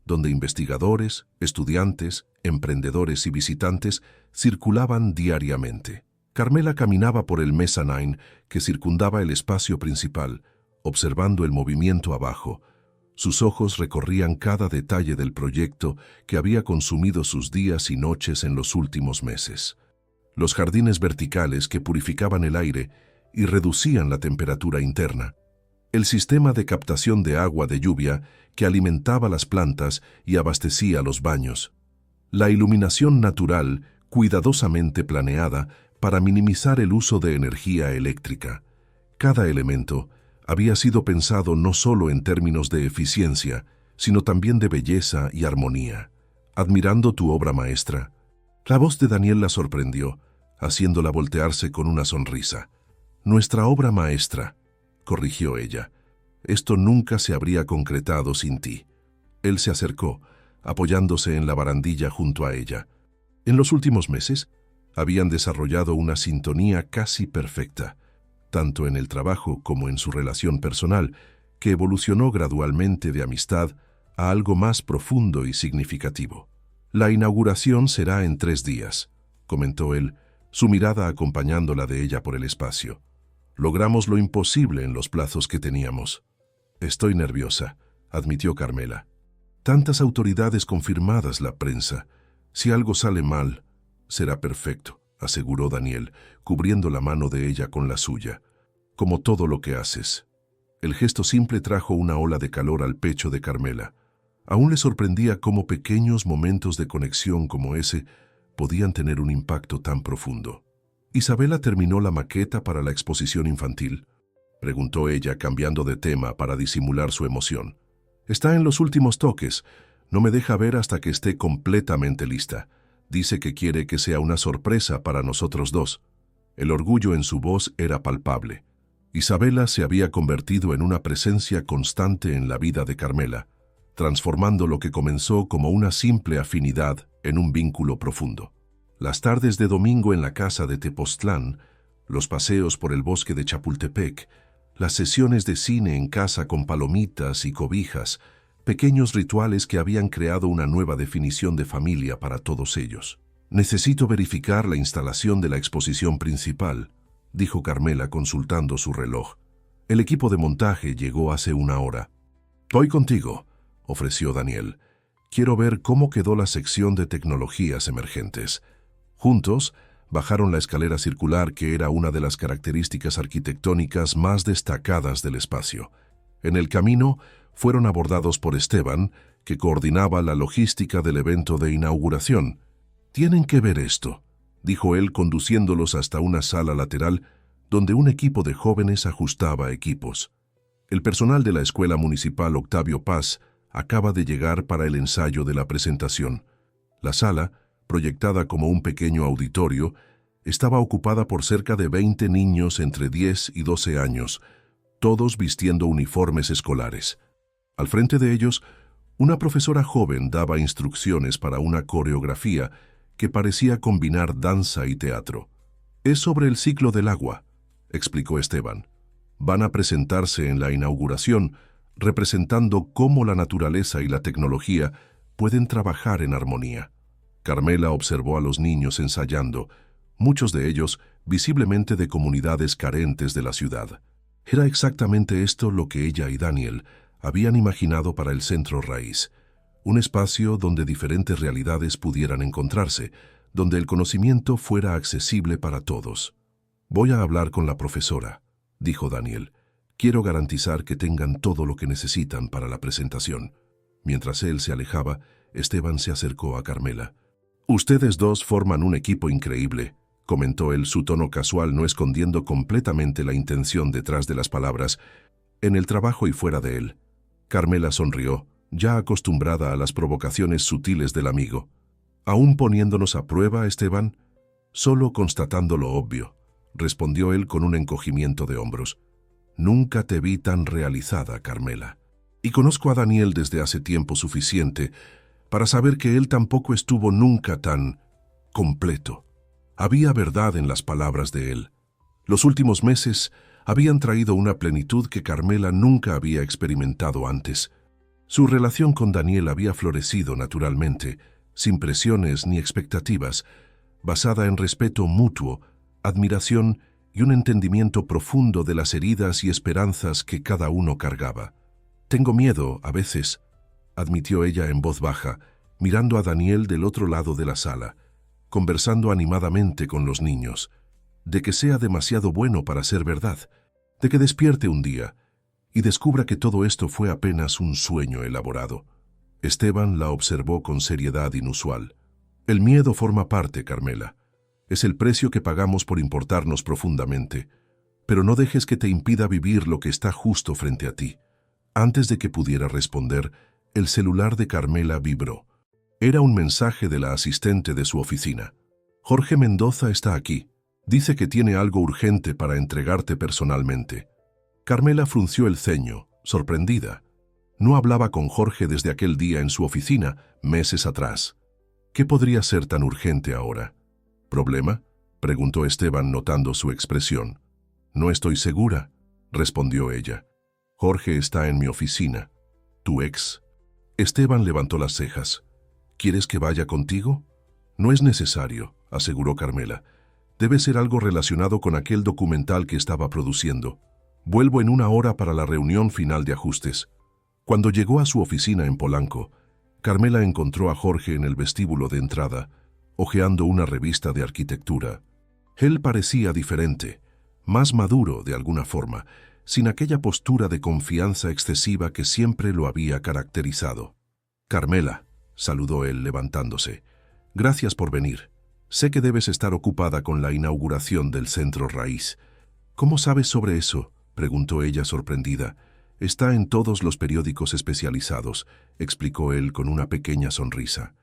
donde investigadores, estudiantes, emprendedores y visitantes circulaban diariamente. Carmela caminaba por el mezzanine que circundaba el espacio principal, observando el movimiento abajo. Sus ojos recorrían cada detalle del proyecto que había consumido sus días y noches en los últimos meses. Los jardines verticales que purificaban el aire y reducían la temperatura interna. El sistema de captación de agua de lluvia que alimentaba las plantas y abastecía los baños. La iluminación natural, cuidadosamente planeada para minimizar el uso de energía eléctrica. Cada elemento había sido pensado no solo en términos de eficiencia, sino también de belleza y armonía. «Admirando tu obra maestra». La voz de Daniel la sorprendió, haciéndola voltearse con una sonrisa. «Nuestra obra maestra», corrigió ella. «Esto nunca se habría concretado sin ti». Él se acercó, apoyándose en la barandilla junto a ella. En los últimos meses, habían desarrollado una sintonía casi perfecta, tanto en el trabajo como en su relación personal, que evolucionó gradualmente de amistad a algo más profundo y significativo. «La inauguración será en 3 días», comentó él, su mirada acompañando la de ella por el espacio. «Logramos lo imposible en los plazos que teníamos». «Estoy nerviosa», admitió Carmela. «Tantas autoridades confirmadas, la prensa. Si algo sale mal, será perfecto», aseguró Daniel, cubriendo la mano de ella con la suya. Como todo lo que haces. El gesto simple trajo una ola de calor al pecho de Carmela. Aún le sorprendía cómo pequeños momentos de conexión como ese podían tener un impacto tan profundo. ¿Isabela terminó la maqueta para la exposición infantil?, preguntó ella, cambiando de tema para disimular su emoción. Está en los últimos toques. No me deja ver hasta que esté completamente lista. Dice que quiere que sea una sorpresa para nosotros dos. El orgullo en su voz era palpable. Isabela se había convertido en una presencia constante en la vida de Carmela, transformando lo que comenzó como una simple afinidad en un vínculo profundo. Las tardes de domingo en la casa de Tepoztlán, los paseos por el bosque de Chapultepec, las sesiones de cine en casa con palomitas y cobijas, pequeños rituales que habían creado una nueva definición de familia para todos ellos. Necesito verificar la instalación de la exposición principal, dijo Carmela consultando su reloj. El equipo de montaje llegó hace una hora. Voy contigo, ofreció Daniel. Quiero ver cómo quedó la sección de tecnologías emergentes. Juntos, bajaron la escalera circular que era una de las características arquitectónicas más destacadas del espacio. En el camino, fueron abordados por Esteban, que coordinaba la logística del evento de inauguración. «Tienen que ver esto», dijo él conduciéndolos hasta una sala lateral donde un equipo de jóvenes ajustaba equipos. El personal de la Escuela Municipal Octavio Paz acaba de llegar para el ensayo de la presentación. La sala, proyectada como un pequeño auditorio, estaba ocupada por cerca de 20 niños entre 10 y 12 años, todos vistiendo uniformes escolares. Al frente de ellos, una profesora joven daba instrucciones para una coreografía que parecía combinar danza y teatro. «Es sobre el ciclo del agua», explicó Esteban. «Van a presentarse en la inauguración, representando cómo la naturaleza y la tecnología pueden trabajar en armonía». Carmela observó a los niños ensayando, muchos de ellos visiblemente de comunidades carentes de la ciudad. Era exactamente esto lo que ella y Daniel habían imaginado para el Centro Raíz, un espacio donde diferentes realidades pudieran encontrarse, donde el conocimiento fuera accesible para todos. «Voy a hablar con la profesora», dijo Daniel. «Quiero garantizar que tengan todo lo que necesitan para la presentación». Mientras él se alejaba, Esteban se acercó a Carmela. «Ustedes dos forman un equipo increíble», comentó él, su tono casual no escondiendo completamente la intención detrás de las palabras, en el trabajo y fuera de él. Carmela sonrió, ya acostumbrada a las provocaciones sutiles del amigo. «¿Aún poniéndonos a prueba, Esteban?» «Solo constatando lo obvio», respondió él con un encogimiento de hombros. «Nunca te vi tan realizada, Carmela. Y conozco a Daniel desde hace tiempo suficiente para saber que él tampoco estuvo nunca tan completo. Había verdad en las palabras de él. Los últimos meses habían traído una plenitud que Carmela nunca había experimentado antes. Su relación con Daniel había florecido naturalmente, sin presiones ni expectativas, basada en respeto mutuo, admiración y un entendimiento profundo de las heridas y esperanzas que cada uno cargaba. «Tengo miedo, a veces», admitió ella en voz baja, mirando a Daniel del otro lado de la sala, conversando animadamente con los niños, de que sea demasiado bueno para ser verdad, de que despierte un día y descubra que todo esto fue apenas un sueño elaborado. Esteban la observó con seriedad inusual. «El miedo forma parte, Carmela. Es el precio que pagamos por importarnos profundamente. Pero no dejes que te impida vivir lo que está justo frente a ti». Antes de que pudiera responder, el celular de Carmela vibró. Era un mensaje de la asistente de su oficina. «Jorge Mendoza está aquí. Dice que tiene algo urgente para entregarte personalmente». Carmela frunció el ceño, sorprendida. No hablaba con Jorge desde aquel día en su oficina, meses atrás. ¿Qué podría ser tan urgente ahora? ¿Problema?, preguntó Esteban notando su expresión. «No estoy segura», respondió ella. «Jorge está en mi oficina. ¿Tu ex?» Esteban levantó las cejas. «¿Quieres que vaya contigo?» «No es necesario», aseguró Carmela. «Debe ser algo relacionado con aquel documental que estaba produciendo. Vuelvo en una hora para la reunión final de ajustes». Cuando llegó a su oficina en Polanco, Carmela encontró a Jorge en el vestíbulo de entrada, hojeando una revista de arquitectura. Él parecía diferente, más maduro de alguna forma, sin aquella postura de confianza excesiva que siempre lo había caracterizado. «Carmela», saludó él levantándose, «gracias por venir. Sé que debes estar ocupada con la inauguración del Centro Raíz». «¿Cómo sabes sobre eso?», preguntó ella sorprendida. «Está en todos los periódicos especializados», explicó él con una pequeña sonrisa.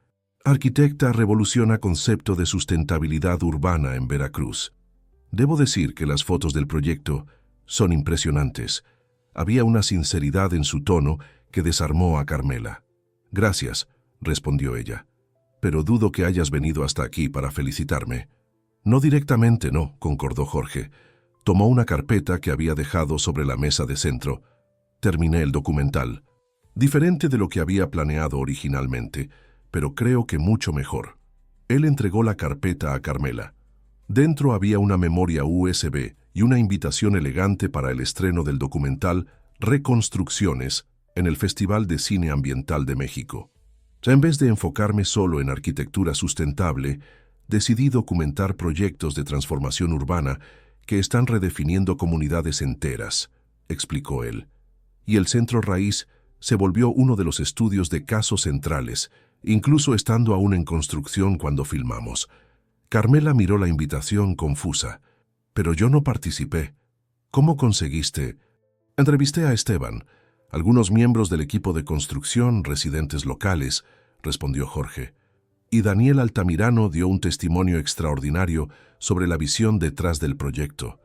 «Arquitecta revoluciona concepto de sustentabilidad urbana en Veracruz». Debo decir que las fotos del proyecto son impresionantes. Había una sinceridad en su tono que desarmó a Carmela. «Gracias», respondió ella. «Pero dudo que hayas venido hasta aquí para felicitarme». «No directamente, no», concordó Jorge. Tomó una carpeta que había dejado sobre la mesa de centro. «Terminé el documental. Diferente de lo que había planeado originalmente, pero creo que mucho mejor». Él entregó la carpeta a Carmela. Dentro había una memoria USB y una invitación elegante para el estreno del documental Reconstrucciones en el Festival de Cine Ambiental de México. En vez de enfocarme solo en arquitectura sustentable, decidí documentar proyectos de transformación urbana que están redefiniendo comunidades enteras, explicó él. Y el Centro Raíz se volvió uno de los estudios de casos centrales, incluso estando aún en construcción cuando filmamos. Carmela miró la invitación confusa. «Pero yo no participé». «¿Cómo conseguiste?» «Entrevisté a Esteban, algunos miembros del equipo de construcción, residentes locales», respondió Jorge. «Y Daniel Altamirano dio un testimonio extraordinario sobre la visión detrás del proyecto.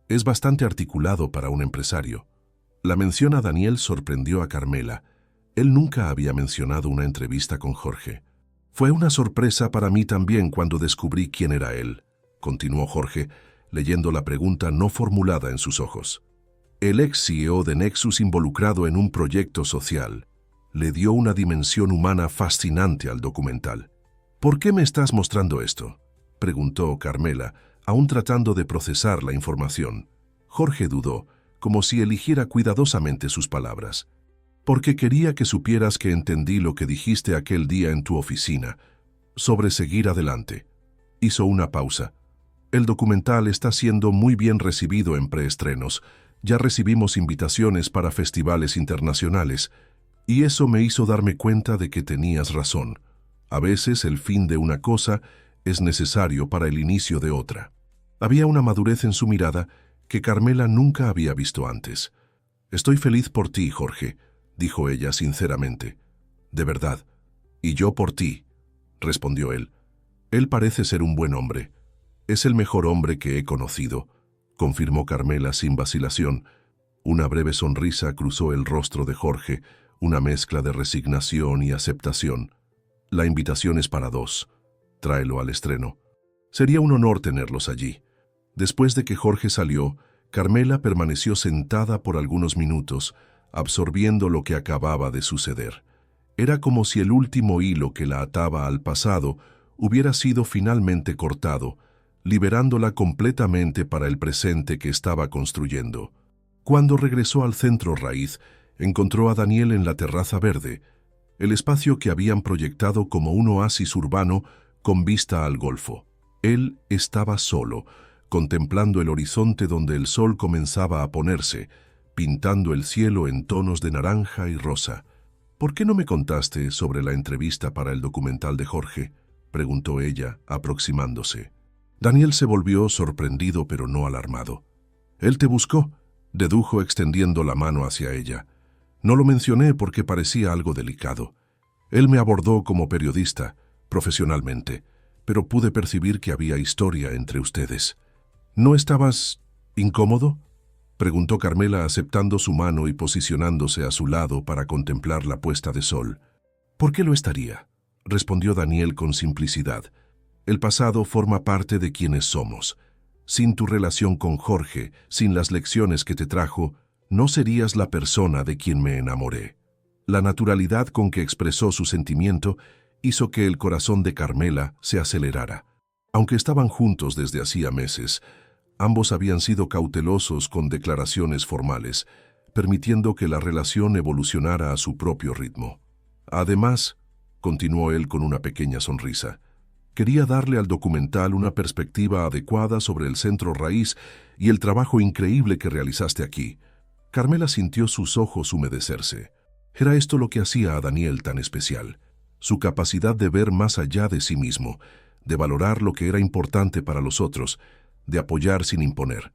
Es bastante articulado para un empresario». La mención a Daniel sorprendió a Carmela. Él nunca había mencionado una entrevista con Jorge. «Fue una sorpresa para mí también cuando descubrí quién era él», continuó Jorge, leyendo la pregunta no formulada en sus ojos. «El ex CEO de Nexus involucrado en un proyecto social. Le dio una dimensión humana fascinante al documental». «¿Por qué me estás mostrando esto?», preguntó Carmela, aún tratando de procesar la información. Jorge dudó, como si eligiera cuidadosamente sus palabras. «Porque quería que supieras que entendí lo que dijiste aquel día en tu oficina, sobre seguir adelante». Hizo una pausa. «El documental está siendo muy bien recibido en preestrenos. Ya recibimos invitaciones para festivales internacionales, y eso me hizo darme cuenta de que tenías razón. A veces el fin de una cosa es necesario para el inicio de otra». Había una madurez en su mirada que Carmela nunca había visto antes. «Estoy feliz por ti, Jorge», dijo ella sinceramente. «De verdad. Y yo por ti», respondió él. «Él parece ser un buen hombre. Es el mejor hombre que he conocido», confirmó Carmela sin vacilación. Una breve sonrisa cruzó el rostro de Jorge, una mezcla de resignación y aceptación. «La invitación es para 2. Tráelo al estreno. Sería un honor tenerlos allí». Después de que Jorge salió, Carmela permaneció sentada por algunos minutos, absorbiendo lo que acababa de suceder. Era como si el último hilo que la ataba al pasado hubiera sido finalmente cortado, liberándola completamente para el presente que estaba construyendo. Cuando regresó al Centro Raíz, encontró a Daniel en la terraza verde, el espacio que habían proyectado como un oasis urbano con vista al Golfo. Él estaba solo, contemplando el horizonte donde el sol comenzaba a ponerse, pintando el cielo en tonos de naranja y rosa. «¿Por qué no me contaste sobre la entrevista para el documental de Jorge?», preguntó ella, aproximándose. Daniel se volvió sorprendido pero no alarmado. «Él te buscó», dedujo extendiendo la mano hacia ella. «No lo mencioné porque parecía algo delicado. Él me abordó como periodista, profesionalmente, pero pude percibir que había historia entre ustedes». «¿No estabas incómodo?», preguntó Carmela aceptando su mano y posicionándose a su lado para contemplar la puesta de sol. «¿Por qué lo estaría?», respondió Daniel con simplicidad. «El pasado forma parte de quienes somos. Sin tu relación con Jorge, sin las lecciones que te trajo, no serías la persona de quien me enamoré». La naturalidad con que expresó su sentimiento hizo que el corazón de Carmela se acelerara. Aunque estaban juntos desde hacía meses, ambos habían sido cautelosos con declaraciones formales, permitiendo que la relación evolucionara a su propio ritmo. «Además», continuó él con una pequeña sonrisa, Quería darle al documental una perspectiva adecuada sobre el centro raíz y el trabajo increíble que realizaste aquí. Carmela sintió sus ojos humedecerse. Era esto lo que hacía a Daniel tan especial, su capacidad de ver más allá de sí mismo, de valorar lo que era importante para los otros, de apoyar sin imponer.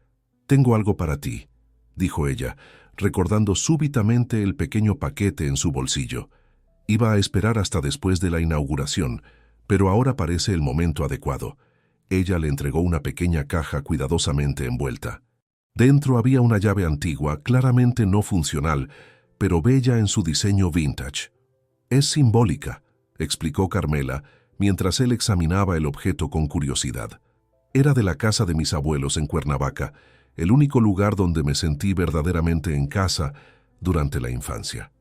«Tengo algo para ti», dijo ella, recordando súbitamente el pequeño paquete en su bolsillo. Iba a esperar hasta después de la inauguración, pero ahora parece el momento adecuado. Ella le entregó una pequeña caja cuidadosamente envuelta. Dentro había una llave antigua, claramente no funcional, pero bella en su diseño vintage. «Es simbólica», explicó Carmela, mientras él examinaba el objeto con curiosidad. «Era de la casa de mis abuelos en Cuernavaca, el único lugar donde me sentí verdaderamente en casa durante la infancia.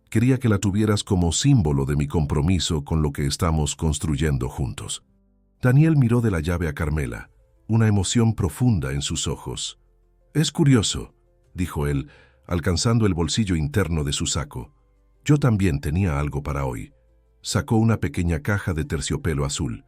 Quería que la tuvieras como símbolo de mi compromiso con lo que estamos construyendo juntos». Daniel miró de la llave a Carmela, una emoción profunda en sus ojos. «Es curioso», dijo él, alcanzando el bolsillo interno de su saco. «Yo también tenía algo para hoy». Sacó una pequeña caja de terciopelo azul.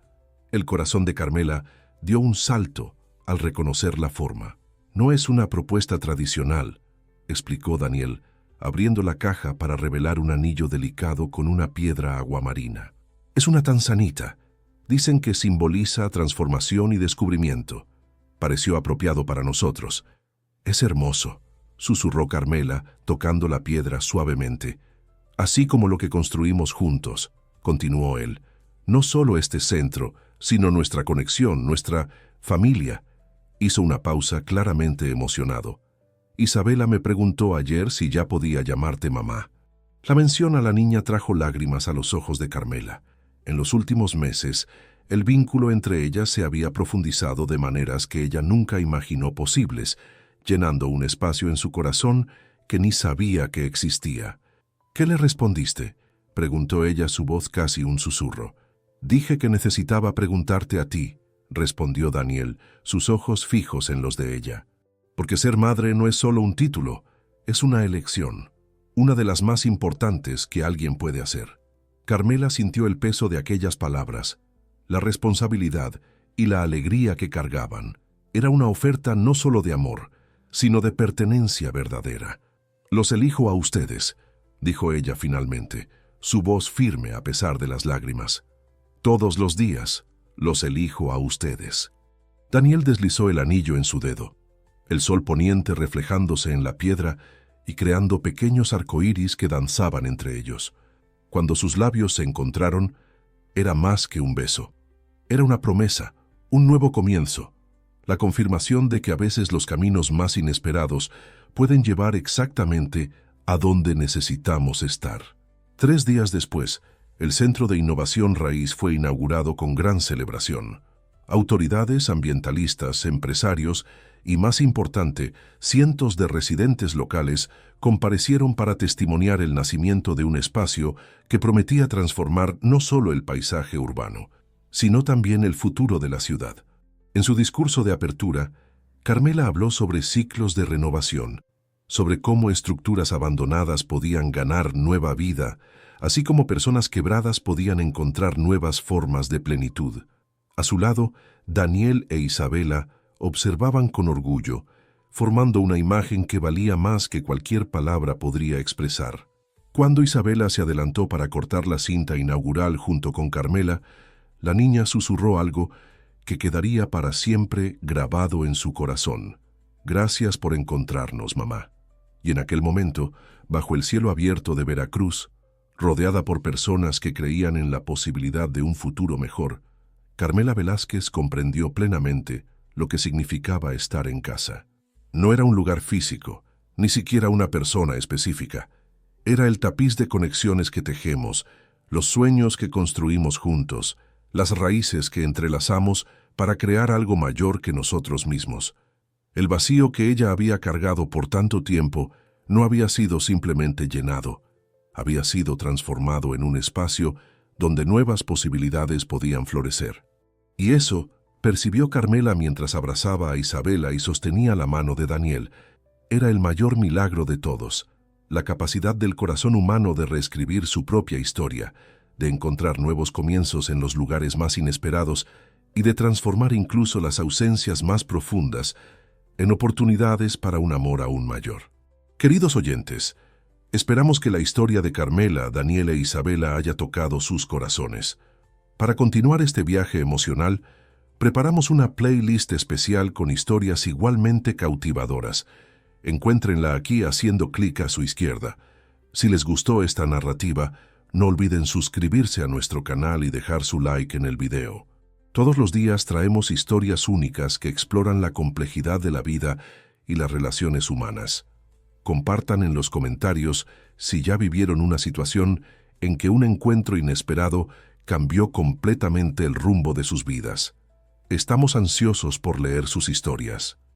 El corazón de Carmela dio un salto al reconocer la forma. «No es una propuesta tradicional», explicó Daniel, abriendo la caja para revelar un anillo delicado con una piedra aguamarina. «Es una tanzanita. Dicen que simboliza transformación y descubrimiento. Pareció apropiado para nosotros». «Es hermoso», susurró Carmela, tocando la piedra suavemente. «Así como lo que construimos juntos», continuó él. «No solo este centro, sino nuestra conexión, nuestra familia». Hizo una pausa claramente emocionado. «Isabela me preguntó ayer si ya podía llamarte mamá». La mención a la niña trajo lágrimas a los ojos de Carmela. En los últimos meses, el vínculo entre ellas se había profundizado de maneras que ella nunca imaginó posibles, llenando un espacio en su corazón que ni sabía que existía. «¿Qué le respondiste?», preguntó ella, su voz casi un susurro. «Dije que necesitaba preguntarte a ti», respondió Daniel, sus ojos fijos en los de ella. «Porque ser madre no es solo un título, es una elección, una de las más importantes que alguien puede hacer». Carmela sintió el peso de aquellas palabras, la responsabilidad y la alegría que cargaban. Era una oferta no solo de amor, sino de pertenencia verdadera. «Los elijo a ustedes», dijo ella finalmente, su voz firme a pesar de las lágrimas. «Todos los días los elijo a ustedes». Daniel deslizó el anillo en su dedo, el sol poniente reflejándose en la piedra y creando pequeños arcoíris que danzaban entre ellos. Cuando sus labios se encontraron, era más que un beso. Era una promesa, un nuevo comienzo, la confirmación de que a veces los caminos más inesperados pueden llevar exactamente a donde necesitamos estar. 3 días después, el Centro de Innovación Raíz fue inaugurado con gran celebración. Autoridades, ambientalistas, empresarios y, más importante, cientos de residentes locales comparecieron para testimoniar el nacimiento de un espacio que prometía transformar no solo el paisaje urbano, sino también el futuro de la ciudad. En su discurso de apertura, Carmela habló sobre ciclos de renovación, sobre cómo estructuras abandonadas podían ganar nueva vida, así como personas quebradas podían encontrar nuevas formas de plenitud. A su lado, Daniel e Isabela observaban con orgullo, formando una imagen que valía más que cualquier palabra podría expresar. Cuando Isabela se adelantó para cortar la cinta inaugural junto con Carmela, la niña susurró algo que quedaría para siempre grabado en su corazón. «Gracias por encontrarnos, mamá». Y en aquel momento, bajo el cielo abierto de Veracruz, rodeada por personas que creían en la posibilidad de un futuro mejor, Carmela Velázquez comprendió plenamente lo que significaba estar en casa. No era un lugar físico, ni siquiera una persona específica. Era el tapiz de conexiones que tejemos, los sueños que construimos juntos, las raíces que entrelazamos para crear algo mayor que nosotros mismos. El vacío que ella había cargado por tanto tiempo no había sido simplemente llenado, había sido transformado en un espacio donde nuevas posibilidades podían florecer. Y eso percibió Carmela mientras abrazaba a Isabela y sostenía la mano de Daniel. Era el mayor milagro de todos, la capacidad del corazón humano de reescribir su propia historia, de encontrar nuevos comienzos en los lugares más inesperados y de transformar incluso las ausencias más profundas en oportunidades para un amor aún mayor. Queridos oyentes, esperamos que la historia de Carmela, Daniela e Isabela haya tocado sus corazones. Para continuar este viaje emocional, preparamos una playlist especial con historias igualmente cautivadoras. Encuéntrenla aquí haciendo clic a su izquierda. Si les gustó esta narrativa, no olviden suscribirse a nuestro canal y dejar su like en el video. Todos los días traemos historias únicas que exploran la complejidad de la vida y las relaciones humanas. Compartan en los comentarios si ya vivieron una situación en que un encuentro inesperado cambió completamente el rumbo de sus vidas. Estamos ansiosos por leer sus historias.